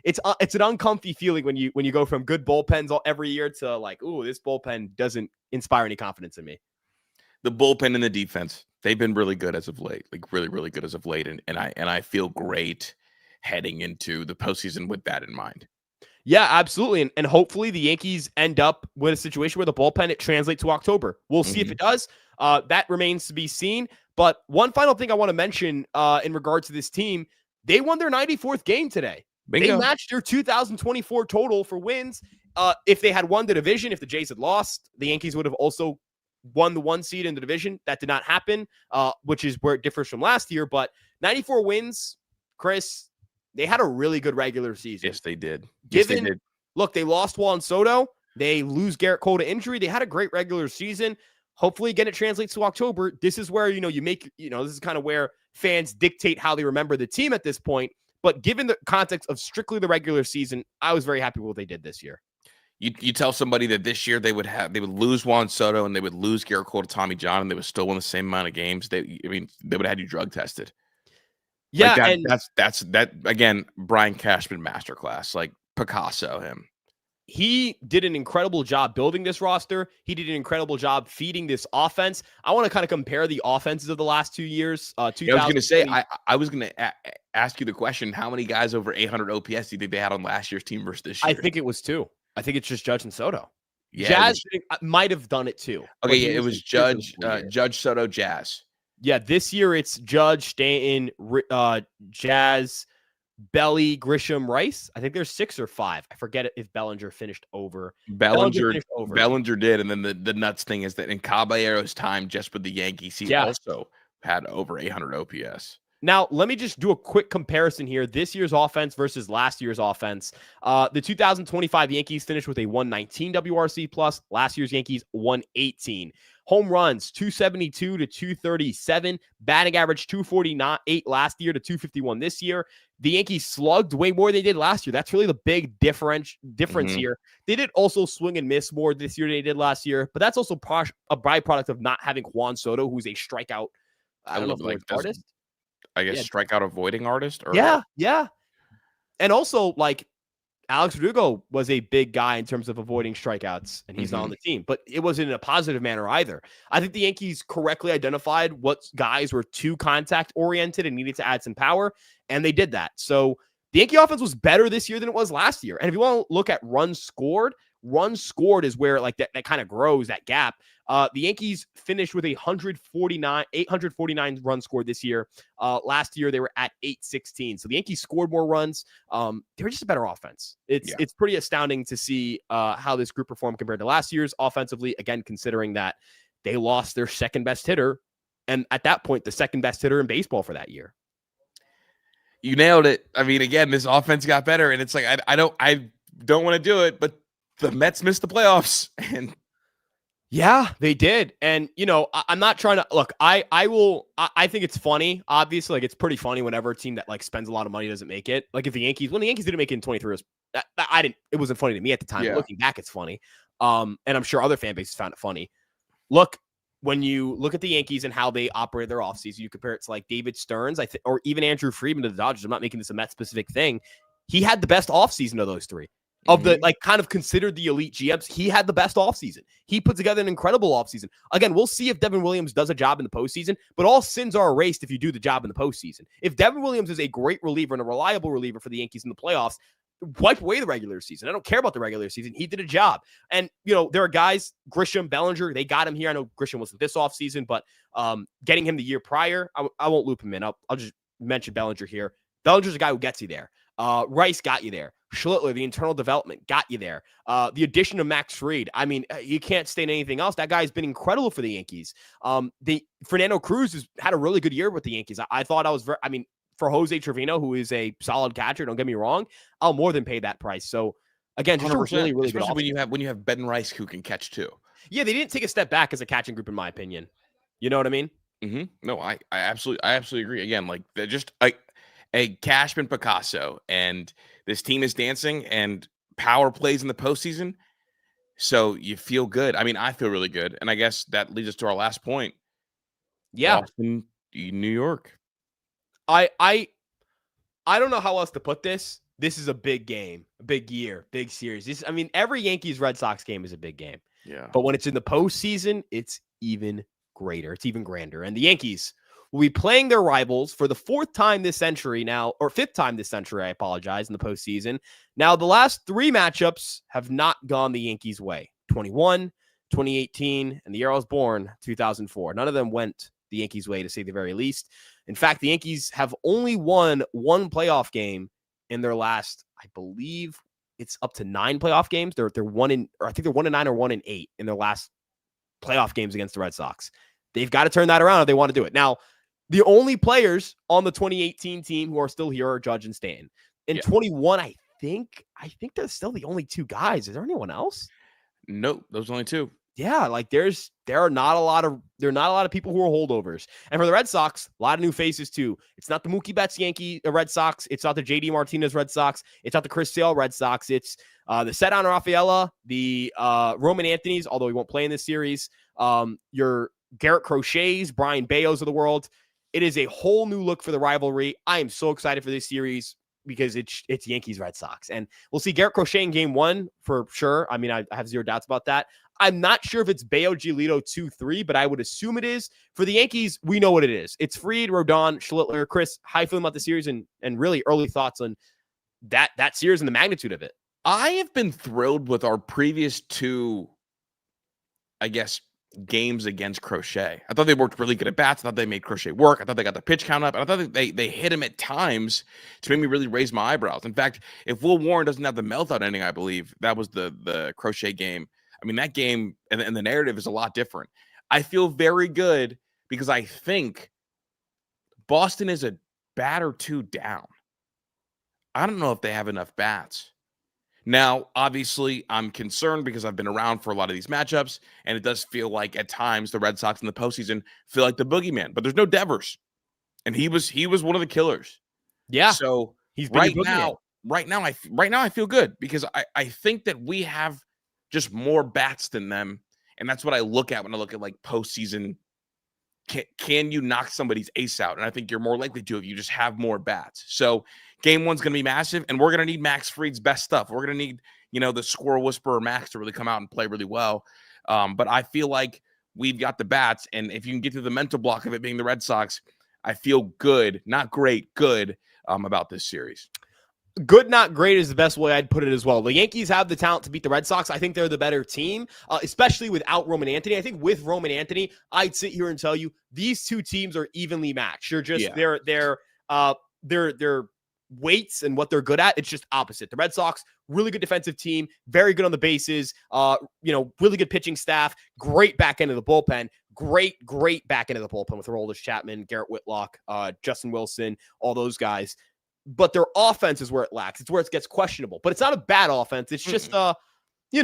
it's an uncomfy feeling when you go from good bullpens every year to like, ooh, this bullpen doesn't inspire any confidence in me. The bullpen and the defense, they've been really good as of late, like really, really good as of late. And I feel great heading into the postseason with that in mind. Yeah, absolutely. And hopefully the Yankees end up with a situation where the bullpen, it translates to October. We'll see if it does. That remains to be seen. But one final thing I want to mention in regards to this team, they won their 94th game today. Bingo. They matched their 2024 total for wins. If they had won the division, if the Jays had lost, the Yankees would have also won the 1 seed in the division. That did not happen, which is where it differs from last year. But 94 wins, Chris, they had a really good regular season. Yes, they did. Look, they lost Juan Soto. They lose Garrett Cole to injury. They had a great regular season. Hopefully, again, it translates to October. This is where, you make, this is kind of where fans dictate how they remember the team at this point. But given the context of strictly the regular season, I was very happy with what they did this year. You tell somebody that this year they would lose Juan Soto and they would lose Garrett Cole to Tommy John, and they would still win the same amount of games. They would have had you drug tested. Yeah, like and that's again, Brian Cashman masterclass, like Picasso him. He did an incredible job building this roster. He did an incredible job feeding this offense. I want to kind of compare the offenses of the last 2 years. I was going to say, I was going to ask you the question: how many guys over 800 OPS do you think they had on last year's team versus this year? I think it was 2. I think it's just Judge and Soto. Yeah, Jazz might have done it too. Okay, yeah, it was Judge, Soto, Jazz. Yeah, this year it's Judge, Stanton, Jazz, Belly, Grisham, Rice. I think there's 6 or 5. I forget if Bellinger finished over. Bellinger did, and then the nuts thing is that in Caballero's time, just with the Yankees, he also had over 800 OPS. Now, let me just do a quick comparison here. This year's offense versus last year's offense. The 2025 Yankees finished with a 119 WRC plus. Last year's Yankees, 118. Home runs, 272 to 237. Batting average, 248 last year to 251 this year. the Yankees slugged way more than they did last year. That's really the big difference here. They did also swing and miss more this year than they did last year, but that's also a byproduct of not having Juan Soto, who's a strikeout. I don't know if the word's artist. I guess strikeout avoiding artist. Or yeah. And also, like, Alex Verdugo was a big guy in terms of avoiding strikeouts, and he's not on the team, but it wasn't in a positive manner either. I think the Yankees correctly identified what guys were too contact oriented and needed to add some power, and they did that. So the Yankee offense was better this year than it was last year. And if you want to look at runs scored is where like that kind of grows that gap. The Yankees finished with 849 runs scored this year. Last year they were at 816. So the Yankees scored more runs. They were just a better offense. It's pretty astounding to see how this group performed compared to last year's offensively. Again, considering that they lost their second best hitter, and at that point, the second best hitter in baseball for that year. You nailed it. I mean, again, this offense got better, and it's like I don't want to do it, but the Mets missed the playoffs, and yeah, they did. And, you know, I'm not trying to look, I think it's funny. Obviously, like, it's pretty funny whenever a team that like spends a lot of money doesn't make it. Like when the Yankees didn't make it in 23, it wasn't funny to me at the time. Yeah. Looking back, it's funny. And I'm sure other fan bases found it funny. Look, when you look at the Yankees and how they operate their offseason, you compare it to like David Stearns, or even Andrew Friedman to the Dodgers. I'm not making this a Mets specific thing. He had the best offseason of those three. Of the like kind of considered the elite GMs, he had the best offseason. He put together an incredible offseason. Again, we'll see if Devin Williams does a job in the postseason, but all sins are erased if you do the job in the postseason. If Devin Williams is a great reliever and a reliable reliever for the Yankees in the playoffs, wipe away the regular season. I don't care about the regular season. He did a job. And, you know, there are guys, Grisham, Bellinger, they got him here. I know Grisham wasn't this offseason, but getting him the year prior, I won't loop him in. I'll just mention Bellinger here. Bellinger's a guy who gets you there. Rice got you there. Schlittler, the internal development, got you there. The addition of Max Fried, I mean, you can't state anything else. That guy's been incredible for the Yankees. Fernando Cruz has had a really good year with the Yankees. I thought for Jose Trevino, who is a solid catcher, don't get me wrong, I'll more than pay that price. So again, just a really, really especially good when you have Ben Rice who can catch too. Yeah, they didn't take a step back as a catching group, in my opinion. You know what I mean? No, I absolutely agree. Again, like they're just a Cashman Picasso, and this team is dancing, and power plays in the postseason. So you feel good. I mean, I feel really good. And I guess that leads us to our last point. Yeah. Boston, New York. I don't know how else to put this. This is a big game, a big year, big series. Every Yankees Red Sox game is a big game. Yeah. But when it's in the postseason, it's even greater. It's even grander. And the Yankees will be playing their rivals for the fifth time this century, I apologize, in the postseason. Now, the last three matchups have not gone the Yankees' way. 21, 2018, and the year I was born, 2004. None of them went the Yankees' way, to say the very least. In fact, the Yankees have only won one playoff game in their last, I believe it's up to 9 playoff games. They're 1-9 or 1-8 in their last playoff games against the Red Sox. They've got to turn that around if they want to do it. Now, the only players on the 2018 team who are still here are Judge and Stanton. In 21, I think they're still the only two guys. Is there anyone else? Nope, those are only two. Yeah, like there are not a lot of people who are holdovers. And for the Red Sox, a lot of new faces too. It's not the Mookie Betts Red Sox. It's not the JD Martinez Red Sox. It's not the Chris Sale Red Sox. It's the Cedar Rafaela, the Roman Anthony's, although he won't play in this series. Your Garrett Crochet's, Brian Bayos of the world. It is a whole new look for the rivalry. I am so excited for this series because it's Yankees Red Sox. And we'll see Garrett Crochet in game 1 for sure. I mean, I have zero doubts about that. I'm not sure if it's Bayo, Giolito 2-3, but I would assume it is. For the Yankees, we know what it is. It's Fried, Rodon, Schlittler. Chris, how you feeling about the series and really early thoughts on that series and the magnitude of it? I have been thrilled with our previous two, I guess, games against Crochet. I thought they worked really good at bats. I thought they made Crochet work. I thought they got the pitch count up. And I thought they hit him at times to make me really raise my eyebrows. In fact, if Will Warren doesn't have the meltdown ending, I believe that was the Crochet game. I mean, that game and the narrative is a lot different. I feel very good because I think Boston is a bat or two down. I don't know if they have enough bats. Now, obviously, I'm concerned because I've been around for a lot of these matchups, and it does feel like at times the Red Sox in the postseason feel like the boogeyman. But there's no Devers, and he was one of the killers. Yeah. So He's been your boogeyman. Right now, I feel good because I think that we have just more bats than them, and that's what I look at when I look at like postseason. Can you knock somebody's ace out? And I think you're more likely to if you just have more bats. So game one's going to be massive, and we're going to need Max Fried's best stuff. We're going to need, the squirrel whisperer Max to really come out and play really well. But I feel like we've got the bats, and if you can get through the mental block of it being the Red Sox, I feel good, not great, good about this series. Good, not great is the best way I'd put it as well. The Yankees have the talent to beat the Red Sox. I think they're the better team, especially without Roman Anthony. I think with Roman Anthony, I'd sit here and tell you these two teams are evenly matched. They're just their weights and what they're good at. It's just opposite. The Red Sox, really good defensive team, very good on the bases. Really good pitching staff, great back end of the bullpen. Great back end of the bullpen with Aroldis Chapman, Garrett Whitlock, Justin Wilson, all those guys. But their offense is where it lacks. It's where it gets questionable. But it's not a bad offense. It's just, you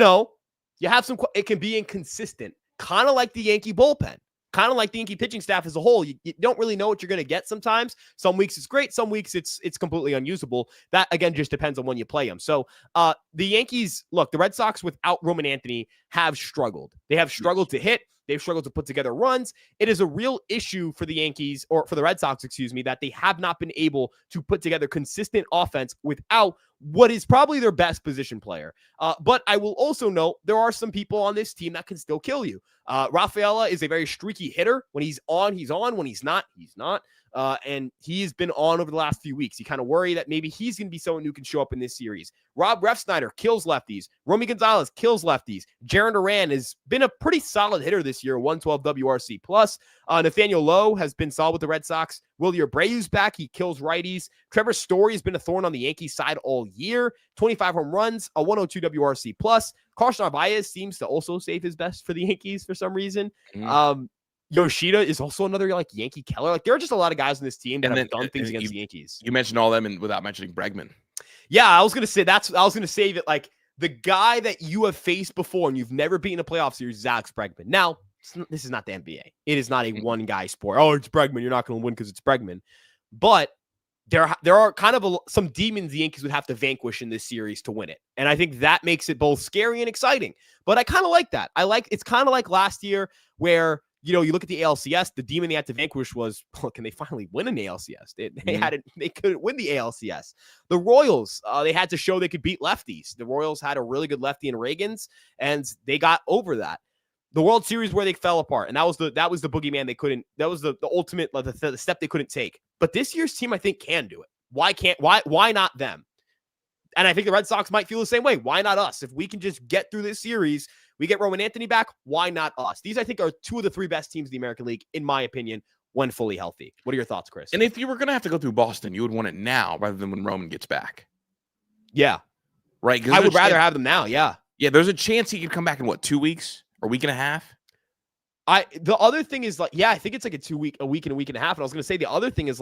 have some. It can be inconsistent, kind of like the Yankee bullpen, kind of like the Yankee pitching staff as a whole. You don't really know what you're going to get sometimes. Some weeks it's great. Some weeks it's completely unusable. That, again, just depends on when you play them. So the Yankees, look, the Red Sox without Roman Anthony have struggled. They have struggled to hit. They've struggled to put together runs. It is a real issue for the Yankees, or for the Red Sox, that they have not been able to put together consistent offense without what is probably their best position player. But I will also note there are some people on this team that can still kill you. Rafaela is a very streaky hitter. When he's on, he's on. When he's not, he's not. And he's been on over the last few weeks. You kind of worry that maybe he's going to be someone who can show up in this series. Rob Refsnyder kills lefties. Romy Gonzalez kills lefties. Jaron Duran has been a pretty solid hitter this year, 112 WRC plus. Nathaniel Lowe has been solid with the Red Sox. Willie Abreu's back. He kills righties. Trevor Story has been a thorn on the Yankees side all year. 25 home runs, a 102 WRC plus. Carson Narvaez seems to also save his best for the Yankees for some reason. Yoshida is also another Yankee killer. There are just a lot of guys on this team that have done things against the Yankees. You mentioned all of them without mentioning Bregman. Yeah, I was gonna say that the guy that you have faced before and you've never beaten a playoff series is Alex Bregman. Now, this is not the NBA. It is not a one guy sport. Oh, it's Bregman. You're not going to win because it's Bregman. But there are kind of some demons the Yankees would have to vanquish in this series to win it. And I think that makes it both scary and exciting. But I kind of like that. It's kind of like last year where, you look at the ALCS, the demon they had to vanquish was, can they finally win an ALCS? They couldn't win the ALCS. The Royals, they had to show they could beat lefties. The Royals had a really good lefty in Reagans, and they got over that. The World Series where they fell apart, and that was the boogeyman they couldn't. That was the ultimate, the step they couldn't take. But this year's team, I think, can do it. Why not them? And I think the Red Sox might feel the same way. Why not us? If we can just get through this series, we get Roman Anthony back, why not us? These, I think, are two of the three best teams in the American League, in my opinion, when fully healthy. What are your thoughts, Chris? And if you were going to have to go through Boston, you would want it now rather than when Roman gets back. Yeah. Right? I would rather have them now, yeah. Yeah, there's a chance he could come back in, 2 weeks or a week and a half? The other thing is, I think it's a week and a week and a half. And I was going to say the other thing is,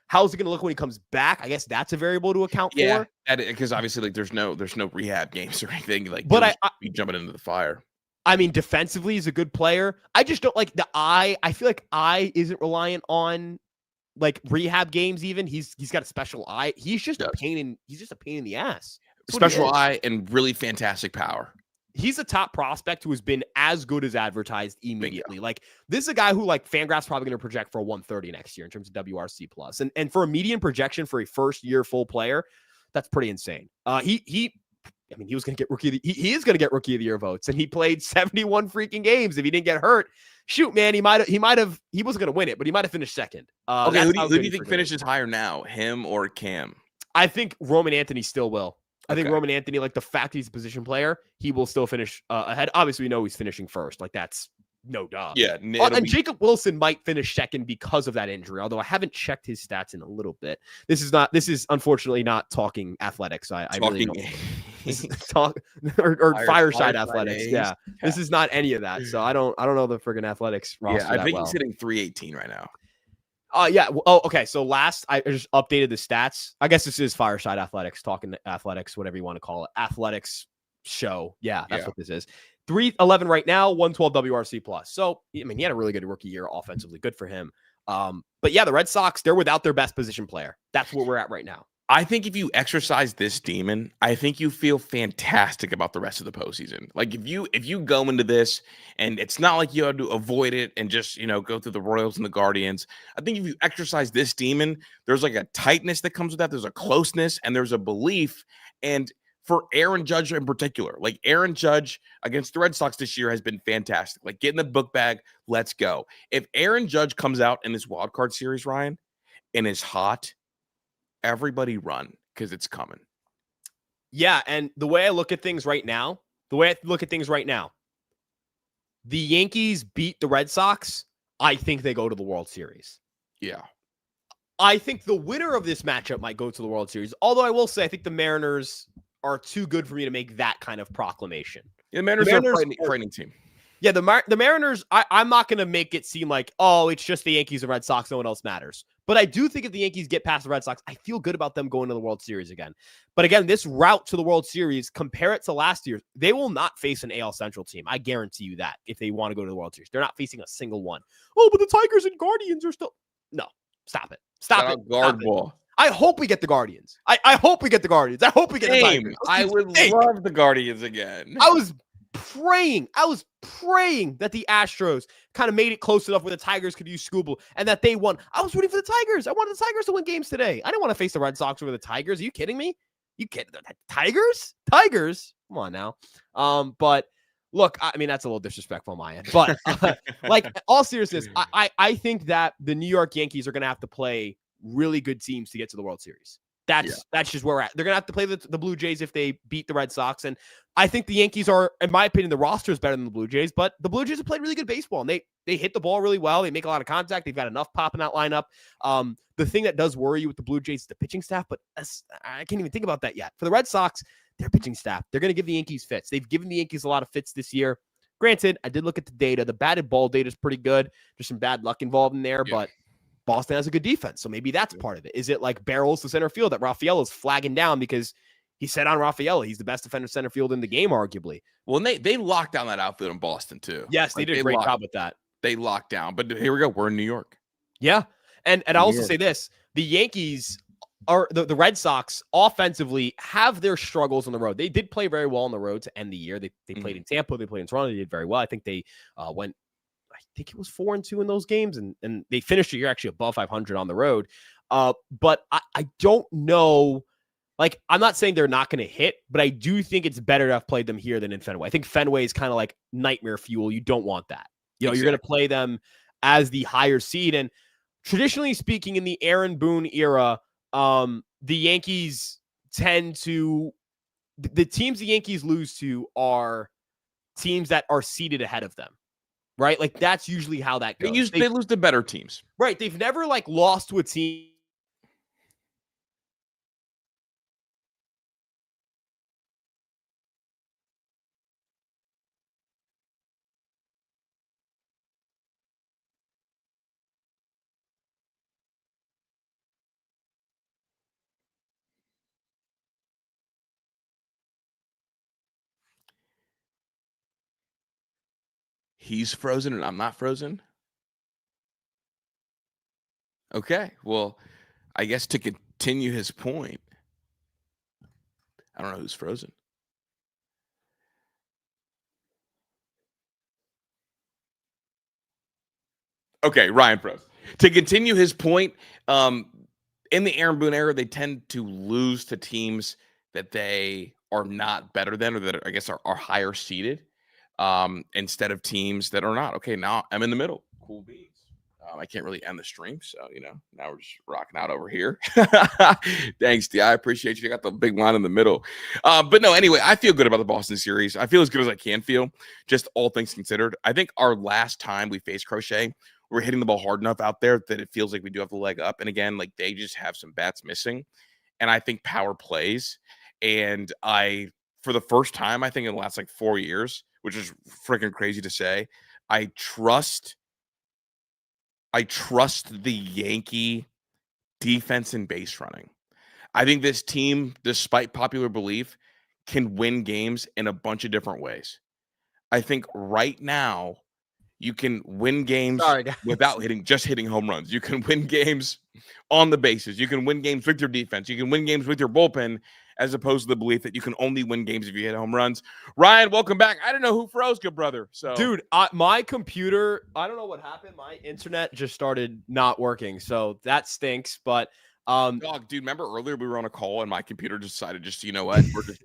how's it going to look when he comes back? I guess that's a variable to account for. Yeah, because obviously, there's no rehab games or anything. But be jumping into the fire. I mean, defensively, he's a good player. I just don't like the eye. I feel like eye isn't reliant on rehab games. Even he's got a special eye. He's just a pain in the ass. Special eye and really fantastic power. He's a top prospect who has been as good as advertised immediately. Bingo. This is a guy who Fangraph's probably going to project for a 130 next year in terms of WRC plus. And for a median projection for a first year full player, that's pretty insane. He was going to get he is going to get rookie of the year votes, and he played 71 freaking games. If he didn't get hurt, shoot, man, he wasn't going to win it, but he might have finished second. Okay. Who do you think finishes higher now, him or Cam? I think Roman Anthony still will. I think Roman Anthony, the fact he's a position player, he will still finish ahead. Obviously, we know he's finishing first. That's no doubt. Yeah. And Jacob Wilson might finish second because of that injury, although I haven't checked his stats in a little bit. This is unfortunately not talking athletics. I really don't. This is or Fireside Athletics. Yeah. This is not any of that. So I don't know the friggin' athletics roster. Yeah, I think he's hitting 318 right now. Yeah. Oh, okay. So last, I just updated the stats. I guess this is Fireside Athletics, talking athletics, whatever you want to call it. Athletics show. Yeah, that's what this is. 311 right now, 112 WRC plus. So, I mean, he had a really good rookie year offensively. Good for him. But yeah, the Red Sox, they're without their best position player. That's where we're at right now. I think if you exercise this demon, I think you feel fantastic about the rest of the postseason. Like if you go into this and it's not like you have to avoid it and just go through the Royals and the Guardians. I think if you exercise this demon, there's like a tightness that comes with that. There's a closeness and there's a belief. And for Aaron Judge in particular, like Aaron Judge against the Red Sox this year has been fantastic. Like get in the book bag, let's go. If Aaron Judge comes out in this wild card series, Ryan, and is hot, everybody run because it's coming. Yeah, and the way I look at things right now, the Yankees beat the Red Sox. I think they go to the World Series. Yeah. I think the winner of this matchup might go to the World Series. Although I will say, I think the Mariners are too good for me to make that kind of proclamation. Yeah, the Mariners are a frightening team. Yeah, the Mariners, I'm not going to make it seem like, oh, it's just the Yankees and Red Sox, no one else matters. But I do think if the Yankees get past the Red Sox, I feel good about them going to the World Series again. But again, this route to the World Series, compare it to last year, they will not face an AL Central team. I guarantee you that if they want to go to the World Series. They're not facing a single one. Oh, but the Tigers and Guardians are still... No, stop it. Stop it. Guard ball. I hope we get the Guardians. I hope we get the Guardians. I hope we get the Tigers. I would love the Guardians again. I was praying that the Astros kind of made it close enough where the Tigers could use Scooble and that they won. I was rooting for the Tigers. I wanted the Tigers to win games today. I didn't want to face the Red Sox over the Tigers. Are you kidding me? You kidding? Tigers? Come on now. But look, I mean, that's a little disrespectful on my end. But like all seriousness, I think that the New York Yankees are going to have to play really good teams to get to the World Series. That's just where we're at. They're going to have to play the Blue Jays if they beat the Red Sox. And I think the Yankees are, in my opinion, the roster is better than the Blue Jays, but the Blue Jays have played really good baseball and they hit the ball really well. They make a lot of contact. They've got enough pop in that lineup. The thing that does worry you with the Blue Jays is the pitching staff, but I can't even think about that yet. For the Red Sox, their pitching staff, they're going to give the Yankees fits. They've given the Yankees a lot of fits this year. Granted, I did look at the data. The batted ball data is pretty good. There's some bad luck involved in there, but Boston has a good defense, so maybe that's part of it. Is it like barrels to center field that Rafael is flagging down because he said on Rafael he's the best defender center field in the game, arguably? Well, and they locked down that outfield in Boston too. Yes, they did a great job with that. They locked down, but here we go. We're in New York. Yeah, and I'll also say this: the Yankees are the Red Sox offensively have their struggles on the road. They did play very well on the road to end the year. They played in Tampa, they played in Toronto, they did very well. I think they went. I think it was 4-2 in those games, and they finished the year actually above 500 on the road. But I don't know. Like, I'm not saying they're not going to hit, but I do think it's better to have played them here than in Fenway. I think Fenway is kind of like nightmare fuel. You don't want that. You're going to play them as the higher seed. And traditionally speaking, in the Aaron Boone era, the Yankees tend to the teams the Yankees lose to are teams that are seeded ahead of them. Right? Like, that's usually how that goes. They lose to better teams. Right. They've never, like, lost to a team. He's frozen and I'm not frozen. Okay. Well, I guess to continue his point, I don't know who's frozen. Okay, Ryan froze. To continue his point, in the Aaron Boone era, they tend to lose to teams that they are not better than, or that I guess are higher seeded, instead of teams that are not. Okay, now I'm in the middle. Cool beans. I can't really end the stream, so now we're just rocking out over here. Thanks, D. I appreciate you. You got the big line in the middle. But no, anyway, I feel good about the Boston series. I feel as good as I can feel, just all things considered. I think our last time we faced Crochet, we're hitting the ball hard enough out there that it feels like we do have the leg up. And again, like, they just have some bats missing. And I think power plays. And for the first time, I think in the last 4 years, which is freaking crazy to say, I trust the Yankee defense and base running. I think this team, despite popular belief, can win games in a bunch of different ways. I think right now, You can win games Sorry, guys. without hitting home runs. You can win games on the bases. You can win games with your defense. You can win games with your bullpen, as opposed to the belief that you can only win games if you hit home runs. Ryan, welcome back. I don't know who froze, good brother. So, dude, my computer, I don't know what happened. My internet just started not working, so that stinks. But dog, dude, remember earlier we were on a call and my computer decided you know what,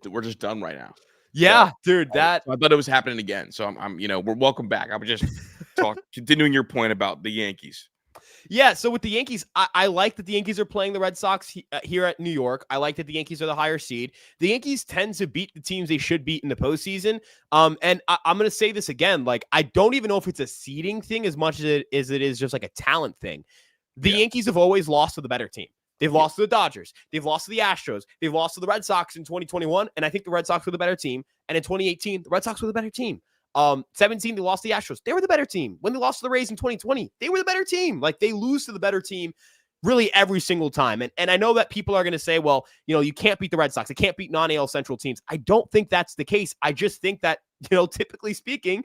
we're just done right now. yeah, So, dude, I thought it was happening again. So I'm we're welcome back. I was just continuing your point about the Yankees. Yeah, so with the Yankees, I like that the Yankees are playing the Red Sox here at New York. I like that the Yankees are the higher seed. The Yankees tend to beat the teams they should beat in the postseason. And I'm going to say this again. Like, I don't even know if it's a seeding thing as much as it is just like a talent thing. The Yankees have always lost to the better team. They've lost to the Dodgers. They've lost to the Astros. They've lost to the Red Sox in 2021. And I think the Red Sox were the better team. And in 2018, the Red Sox were the better team. 17, they lost to the Astros. They were the better team. When they lost to the Rays in 2020, they were the better team. Like, they lose to the better team really every single time. And I know that people are going to say, well, you can't beat the Red Sox. It can't beat non-AL Central teams. I don't think that's the case. I just think that, typically speaking,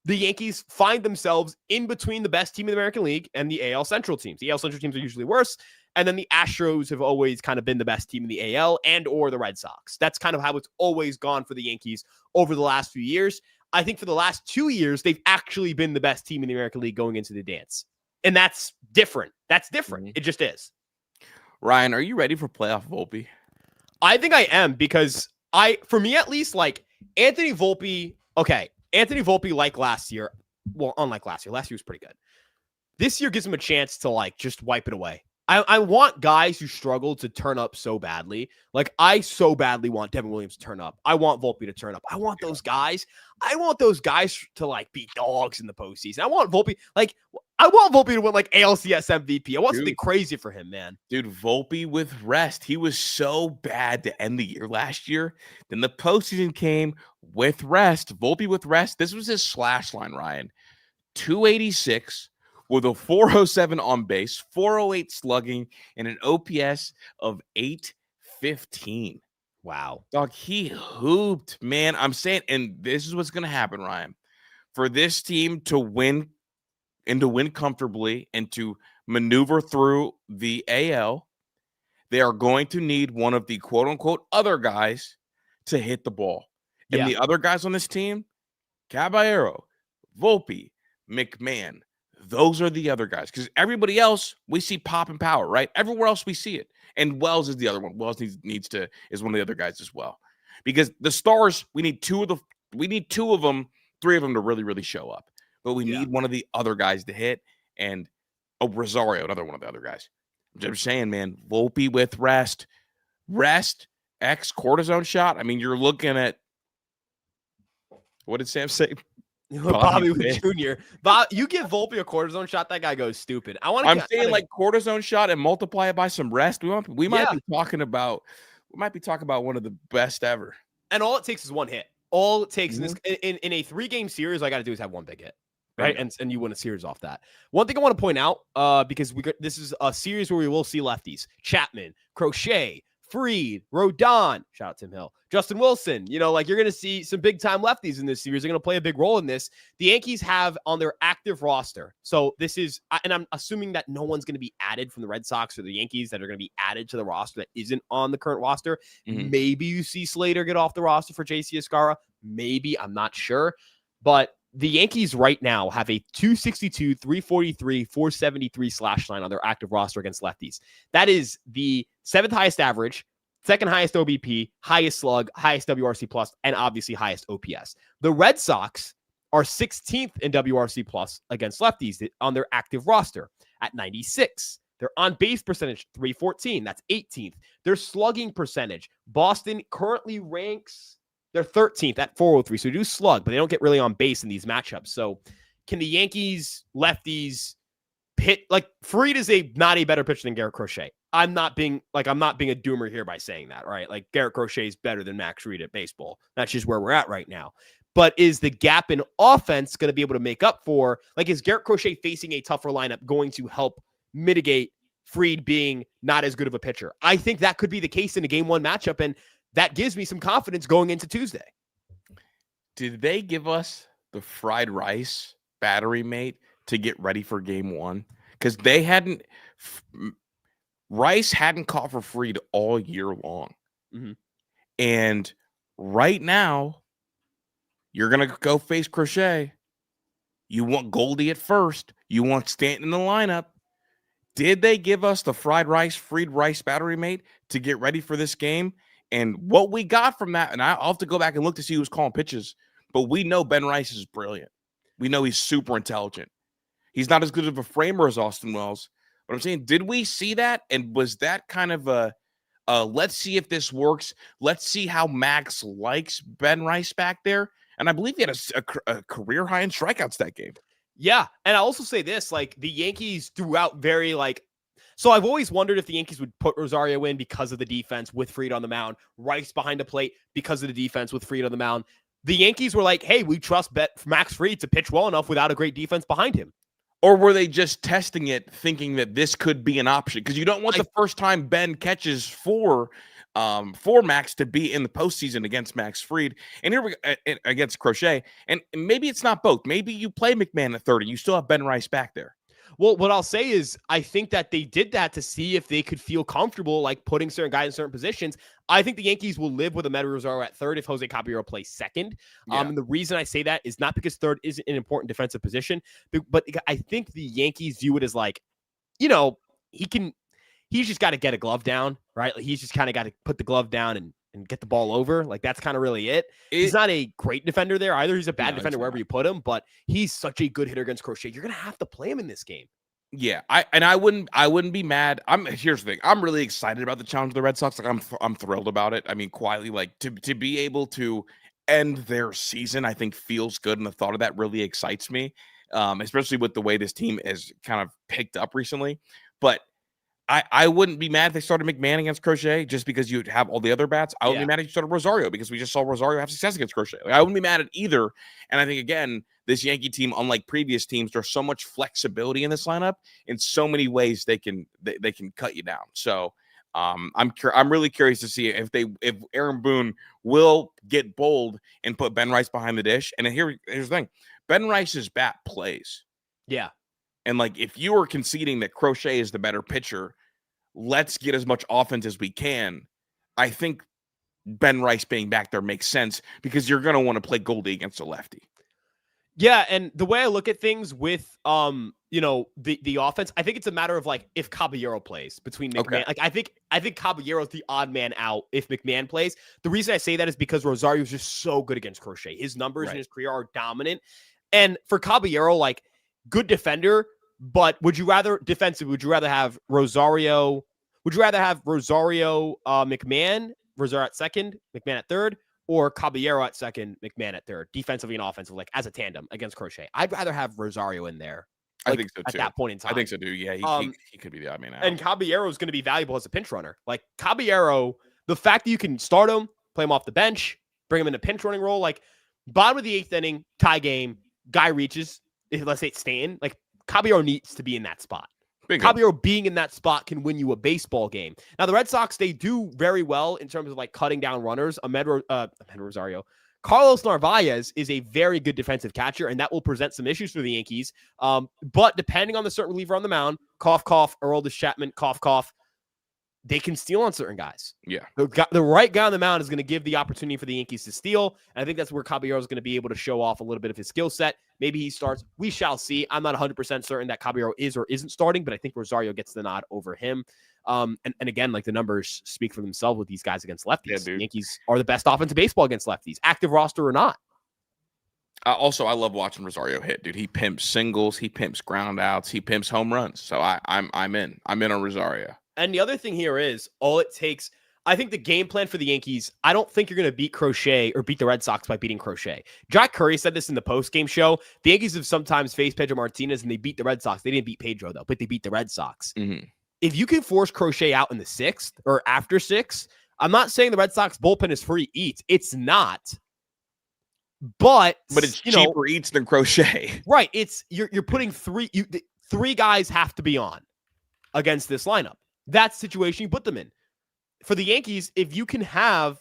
the Yankees find themselves in between the best team in the American League and the AL Central teams. The AL Central teams are usually worse. And then the Astros have always kind of been the best team in the AL and or the Red Sox. That's kind of how it's always gone for the Yankees over the last few years. I think for the last 2 years, they've actually been the best team in the American League going into the dance. And that's different. That's different. It just is. Ryan, are you ready for playoff Volpe? I think I am, because for me at least, like Anthony Volpe, like last year, well, unlike last year was pretty good. This year gives him a chance to like just wipe it away. I want guys who struggle to turn up so badly. Like, I so badly want Devin Williams to turn up. I want Volpe to turn up. I want those guys. I want those guys to like be dogs in the postseason. I want Volpe to win like ALCS MVP. I want something crazy for him, man. Dude, Volpe with rest. He was so bad to end the year last year. Then the postseason came with rest. Volpe with rest. This was his slash line, Ryan. 286. With a 407 on base, 408 slugging, and an OPS of 815. Wow. Dog, he hooped, man. I'm saying, and this is what's going to happen, Ryan. For this team to win and to win comfortably and to maneuver through the AL, they are going to need one of the quote-unquote other guys to hit the ball. And the other guys on this team, Caballero, Volpe, McMahon, those are the other guys, because everybody else we see pop and power, right? Everywhere else we see it. And Wells is the other one. Wells is one of the other guys as well. Because the stars, we need two of them, three of them to really, really show up. But we need one of the other guys to hit, and Rosario, another one of the other guys. I'm just saying, man, Volpe with rest, X cortisone shot. I mean, you're looking at, what did Sam say? Bobby Witt Jr. You give Volpe a cortisone shot, that guy goes stupid. I'm saying like cortisone shot and multiply it by some rest. We might be talking about one of the best ever. And all it takes is one hit. All it takes in a 3-game series, all I got to do is have one big hit, right? And you win a series off that. One thing I want to point out, because this is a series where we will see lefties: Chapman, Crochet, Fried, Rodon, shout out Tim Hill, Justin Wilson. You're going to see some big time lefties in this series. They're going to play a big role in this. The Yankees have on their active roster. So this is, and I'm assuming that no one's going to be added from the Red Sox or the Yankees that are going to be added to the roster that isn't on the current roster. Maybe you see Slater get off the roster for JC Escarra. Maybe, I'm not sure. But the Yankees right now have a 262, 343, 473 slash line on their active roster against lefties. That is the 7th highest average, 2nd highest OBP, highest slug, highest WRC plus, and obviously highest OPS. The Red Sox are 16th in WRC plus against lefties on their active roster at 96. Their on-base percentage, 314. That's 18th. Their slugging percentage, Boston currently ranks... They're 13th at 403, so they do slug, but they don't get really on base in these matchups. So can the Yankees lefties hit, like, Fried is not a better pitcher than Garrett Crochet. I'm not being a doomer here by saying that, right? Like, Garrett Crochet is better than Max Fried at baseball. That's just where we're at right now. But is the gap in offense going to be able to make up for, like, is Garrett Crochet facing a tougher lineup going to help mitigate Fried being not as good of a pitcher? I think that could be the case in a game 1 matchup, and that gives me some confidence going into Tuesday. Did they give us the fried rice battery mate to get ready for game one? Because they hadn't Rice hadn't caught for Fried all year long. Mm-hmm. And right now, you're going to go face Crochet. You want Goldie at first. You want Stanton in the lineup. Did they give us the Fried Rice battery mate to get ready for this game? And what we got from that, and I'll have to go back and look to see who's calling pitches, but we know Ben Rice is brilliant. We know he's super intelligent. He's not as good of a framer as Austin Wells. But I'm saying, did we see that? And was that kind of a let's see if this works. Let's see how Max likes Ben Rice back there. And I believe he had a career high in strikeouts that game. Yeah. And I also say this, like the Yankees threw out very so I've always wondered if the Yankees would put Rosario in because of the defense with Fried on the mound, Rice behind the plate because of the defense with Fried on the mound. The Yankees were like, hey, we trust Max Fried to pitch well enough without a great defense behind him. Or were they just testing it, thinking that this could be an option? Because you don't want the first time Ben catches for Max to be in the postseason against Max Fried, and here we against Crochet. And maybe it's not both. Maybe you play McMahon at 30. You still have Ben Rice back there. Well, what I'll say is I think that they did that to see if they could feel comfortable like putting certain guys in certain positions. I think the Yankees will live with Amed Rosario at third if Jose Caballero plays second. Yeah. And the reason I say that is not because third isn't an important defensive position, but I think the Yankees view it as like, he's just got to get a glove down, right? Like he's just kind of got to put the glove down and get the ball over. Like that's kind of really it. He's not a great defender there either. He's a bad defender wherever you put him, but he's such a good hitter against Crochet. You're going to have to play him in this game. Yeah, I wouldn't be mad. Here's the thing. I'm really excited about the challenge of the Red Sox. Like I'm thrilled about it. I mean, quietly, like to be able to end their season, I think feels good, and the thought of that really excites me. Especially with the way this team has kind of picked up recently. But I wouldn't be mad if they started McMahon against Crochet just because you'd have all the other bats. I wouldn't be mad if you started Rosario because we just saw Rosario have success against Crochet. Like, I wouldn't be mad at either. And I think, again, this Yankee team, unlike previous teams, there's so much flexibility in this lineup. In so many ways, they can cut you down. So I'm really curious to see if Aaron Boone will get bold and put Ben Rice behind the dish. And here's the thing. Ben Rice's bat plays. Yeah. And like, if you are conceding that Crochet is the better pitcher, let's get as much offense as we can. I think Ben Rice being back there makes sense because you're going to want to play Goldie against a lefty. Yeah, and the way I look at things with the offense, I think it's a matter of like if Caballero plays between McMahon. Okay. Like I think Caballero's the odd man out if McMahon plays. The reason I say that is because Rosario is just so good against Crochet. His numbers in his career are dominant. And for Caballero, like good defender, but would you rather have Rosario? Would you rather have Rosario, McMahon, Rosario at second, McMahon at third, or Caballero at second, McMahon at third, defensively and offensively, like as a tandem against Crochet? I'd rather have Rosario in there. Like, I think so too. At that point in time, I think so too. Yeah, he could be the odd man out. And Caballero is going to be valuable as a pinch runner. Like Caballero, the fact that you can start him, play him off the bench, bring him in a pinch running role, like bottom of the eighth inning, tie game, guy reaches. Let's say it's Stanton, like Caballero needs to be in that spot. Caballero being in that spot can win you a baseball game. Now, the Red Sox, they do very well in terms of like cutting down runners. Amed Rosario. Carlos Narvaez is a very good defensive catcher, and that will present some issues for the Yankees. But depending on the certain reliever on the mound, cough, cough, Aroldis Chapman, cough, cough, they can steal on certain guys. Yeah. The right guy on the mound is going to give the opportunity for the Yankees to steal. And I think that's where Caballero is going to be able to show off a little bit of his skill set. Maybe he starts. We shall see. I'm not 100% certain that Caballero is or isn't starting, but I think Rosario gets the nod over him. And again, like the numbers speak for themselves with these guys against lefties. Yeah, the Yankees are the best offensive baseball against lefties, active roster or not. Also, I love watching Rosario hit, dude. He pimps singles, he pimps ground outs, he pimps home runs. So I'm in on Rosario. And the other thing here is all it takes. I think the game plan for the Yankees, I don't think you're going to beat Crochet or beat the Red Sox by beating Crochet. Jack Curry said this in the post-game show. The Yankees have sometimes faced Pedro Martinez and they beat the Red Sox. They didn't beat Pedro, though, but they beat the Red Sox. Mm-hmm. If you can force Crochet out in the sixth or after six, I'm not saying the Red Sox bullpen is free eats. It's not. But it's cheaper eats than Crochet. Right. It's you're putting three guys have to be on against this lineup. That's the situation you put them in. For the Yankees, if you can have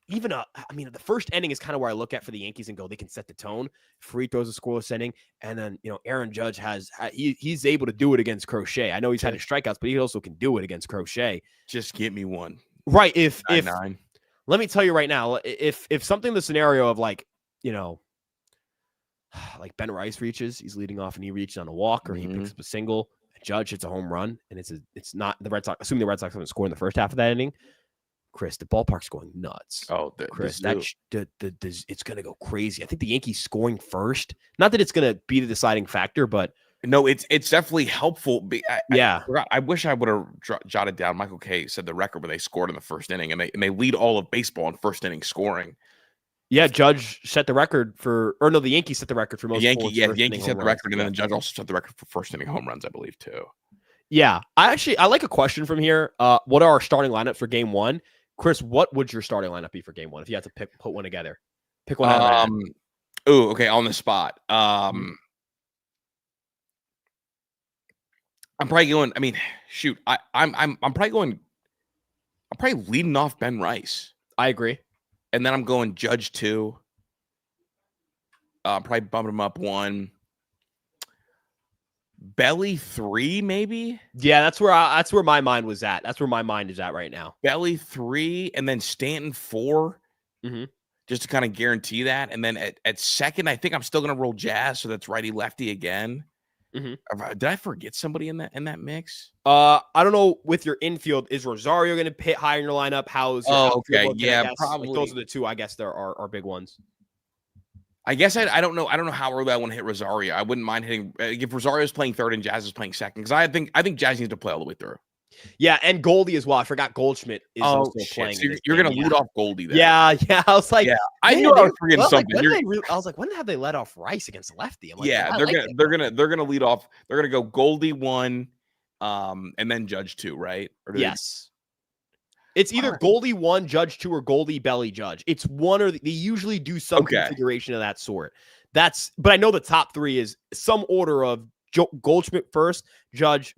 even the first inning is kind of where I look at for the Yankees and go, they can set the tone. Free throws a scoreless inning, and then Aaron Judge he's able to do it against Crochet. I know he's had his strikeouts, but he also can do it against Crochet. Just get me one. Right. If 9-9. Let me tell you right now, if something in the scenario of like Ben Rice reaches, he's leading off and he reaches on a walk or he picks up a single, Judge hits a home run, and it's not the Red Sox. Assuming the Red Sox haven't scored in the first half of that inning, Chris, the ballpark's going nuts. Oh, Chris, it's going to go crazy. I think the Yankees scoring first. Not that it's going to be the deciding factor, but no, it's definitely helpful. Yeah. I wish I would have jotted down. Michael Kay said the record when they scored in the first inning, and they lead all of baseball in first inning scoring. Yeah, Judge set the record the Yankees set the record for most. The Yankees set the record, and then the Judge also set the record for first inning home runs, I believe, too. Yeah, I like a question from here. What are our starting lineups for Game 1? Chris, what would your starting lineup be for Game 1 if you had to put one together? Pick one out. Okay, on the spot. I'm probably going. I mean, shoot, I'm probably leading off Ben Rice. I agree. And then I'm going Judge 2. Probably bumping him up 1. Belly 3, maybe. Yeah, that's where my mind was at. That's where my mind is at right now. Belly 3, and then Stanton 4, just to kind of guarantee that. And then at second, I think I'm still going to roll Jazz, so that's righty lefty again. Did I forget somebody in that mix? I don't know. With your infield, is Rosario going to hit high in your lineup? How's your okay, looking, yeah, probably. Like, those are the two. I guess there are big ones. I guess I don't know. I don't know how early I want to hit Rosario. I wouldn't mind hitting if Rosario's playing third and Jazz is playing second, because I think Jazz needs to play all the way through. Yeah, and Goldie as well. I forgot Goldschmidt is also playing. So you're going to lead off Goldie then. Yeah. I was like, I knew I was forgetting something. I was like, when have they let off Rice against lefty? I'm like, they're gonna lead off. They're gonna go Goldie 1, and then Judge 2, right? Yes. It's either Goldie 1, Judge 2, or Goldie Belly Judge. It's one or they usually do some configuration of that sort. But I know the top 3 is some order of Goldschmidt first, Judge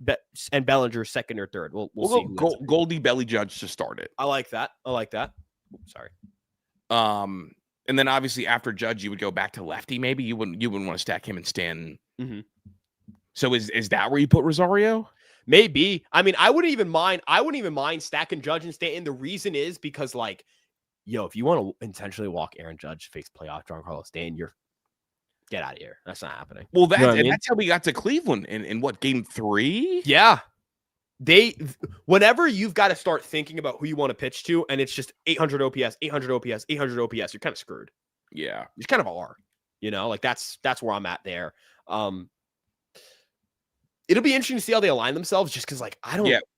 and Bellinger second or third. We'll see. Goldie Belly Judge to start it. I like that. Oops, sorry. And then obviously after Judge, you would go back to lefty. Maybe you wouldn't want to stack him and Stanton. So is that where you put Rosario? Maybe. I mean, I wouldn't even mind stacking Judge and Stanton. The reason is because, like, if you want to intentionally walk Aaron Judge, face playoff Giancarlo Stanton, get out of here. That's not happening. Well, that's how we got to Cleveland in what, Game 3? Yeah. Whenever you've got to start thinking about who you want to pitch to, and it's just 800 OPS, 800 OPS, 800 OPS, you're kind of screwed. Yeah. You kind of are. Like that's where I'm at there. It'll be interesting to see how they align themselves, just because, like,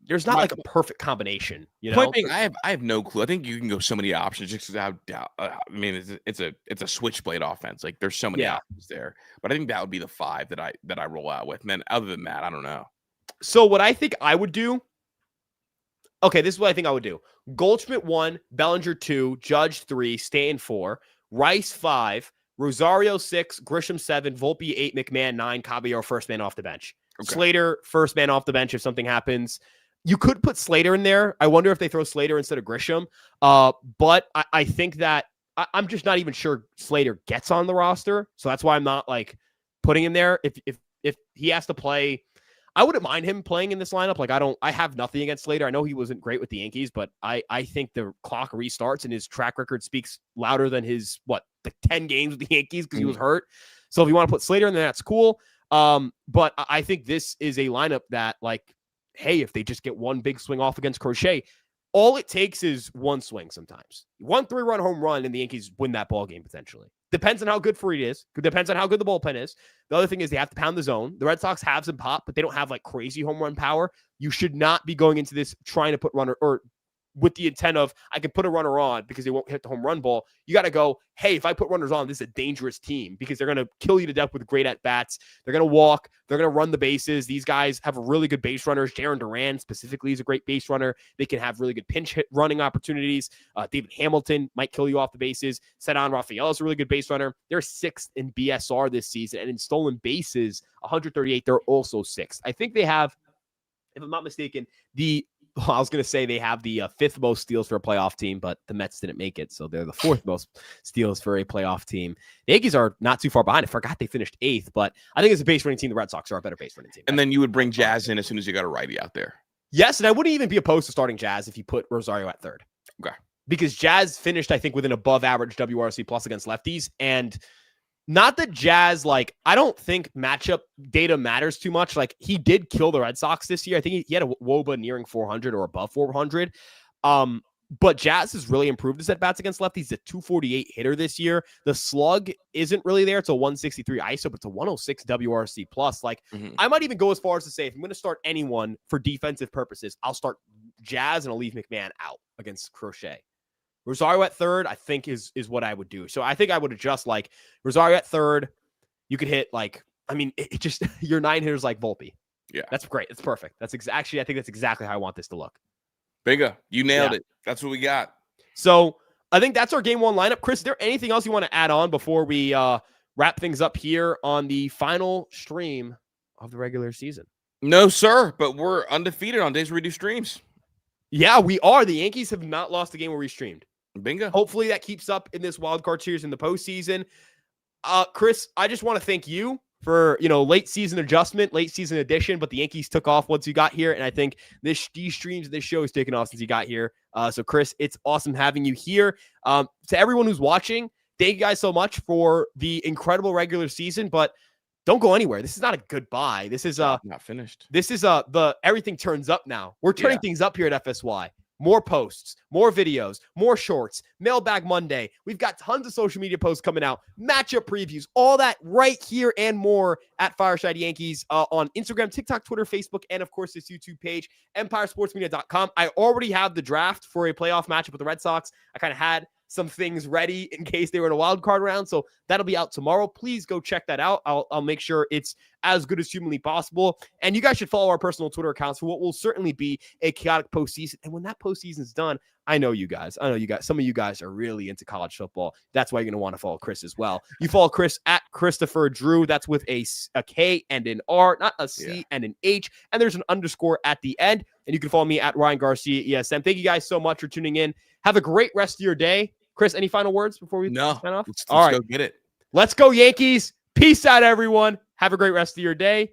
there's not like a perfect combination. Point being, I have no clue. I think you can go so many options. Just because I mean, it's a switchblade offense. Like, there's so many options there. But I think that would be the 5 that I roll out with. And then other than that, I don't know. So what I think I would do. Okay, this is what I think I would do: Goldschmidt 1, Bellinger 2, Judge 3, Stanton 4, Rice 5, Rosario 6, Grisham 7, Volpe 8, McMahon 9, Caballero first man off the bench. Okay. Slater, first man off the bench if something happens. You could put Slater in there. I wonder if they throw Slater instead of Grisham. But I think that I'm just not even sure Slater gets on the roster. So that's why I'm not, like, putting him there. If he has to play, I wouldn't mind him playing in this lineup. Like, I have nothing against Slater. I know he wasn't great with the Yankees, but I think the clock restarts and his track record speaks louder than his, 10 games with the Yankees because he was hurt. So if you want to put Slater in there, that's cool. But I think this is a lineup that, like, hey, if they just get one big swing off against Crochet, all it takes is one swing sometimes. 1 3-run home run and the Yankees win that ball game potentially. Depends on how good Fried is. Depends on how good the bullpen is. The other thing is they have to pound the zone. The Red Sox have some pop, but they don't have, like, crazy home run power. You should not be going into this trying to put runner or with the intent of I can put a runner on because they won't hit the home run ball. You got to go, hey, if I put runners on, this is a dangerous team because they're going to kill you to death with great at-bats. They're going to walk. They're going to run the bases. These guys have really good base runners. Jaron Duran specifically is a great base runner. They can have really good pinch hit running opportunities. David Hamilton might kill you off the bases. Cedon Rafael is a really good base runner. They're 6th in BSR this season, and in stolen bases, 138, they're also 6th. I think they have, if I'm not mistaken, the Well, I was going to say they have the fifth most steals for a playoff team, but the Mets didn't make it. So they're the fourth most steals for a playoff team. The Yankees are not too far behind. I forgot they finished eighth, but I think as a base running team, the Red Sox are a better base running team. And then you would bring Jazz in as soon as you got a righty out there. Yes, and I wouldn't even be opposed to starting Jazz if you put Rosario at third. Okay. Because Jazz finished, I think, with an above average WRC plus against lefties. And not that Jazz, like, I don't think matchup data matters too much. Like, he did kill the Red Sox this year. I think he had a WOBA nearing 400 or above 400. But Jazz has really improved his at-bats against lefties. He's a 248 hitter this year. The slug isn't really there. It's a 163 ISO, but it's a 106 WRC plus. Like, I might even go as far as to say, if I'm going to start anyone for defensive purposes, I'll start Jazz and I'll leave McMahon out against Crochet. Rosario at third, I think is what I would do. So I think I would adjust, like, Rosario at third. You could hit, like, I mean, it just, your 9 hitters like Volpe. Yeah. That's great. That's perfect. Actually, I think that's exactly how I want this to look. Bingo. You nailed it. That's what we got. So I think that's our game one lineup. Chris, is there anything else you want to add on before we wrap things up here on the final stream of the regular season? No, sir, but we're undefeated on days where we do streams. Yeah, we are. The Yankees have not lost a game where we streamed. Bingo. Hopefully that keeps up in this wild card series in the postseason. Chris, I just want to thank you for, late season adjustment, late season addition, but the Yankees took off once you got here. And I think these streams, this show is taken off since you got here. So Chris, it's awesome having you here. To everyone who's watching, thank you guys so much for the incredible regular season, but don't go anywhere. This is not a goodbye. This is not finished. This is the everything turns up now. We're turning things up here at FSY. More posts, more videos, more shorts, Mailbag Monday. We've got tons of social media posts coming out, matchup previews, all that right here and more at Fireside Yankees on Instagram, TikTok, Twitter, Facebook, and of course this YouTube page, EmpireSportsMedia.com. I already have the draft for a playoff matchup with the Red Sox. I kind of had some things ready in case they were in a wild card round. So that'll be out tomorrow. Please go check that out. I'll make sure it's as good as humanly possible. And you guys should follow our personal Twitter accounts for what will certainly be a chaotic postseason. And when that postseason is done, I know you guys, some of you guys are really into college football. That's why you're going to want to follow Chris as well. You follow Chris at Christopher Drew. That's with a K and an R, not a C and an H. And there's an underscore at the end. And you can follow me at Ryan Garcia ESM. Thank you guys so much for tuning in. Have a great rest of your day. Chris, any final words before we sign off? Let's go get it. Let's go Yankees. Peace out, everyone. Have a great rest of your day.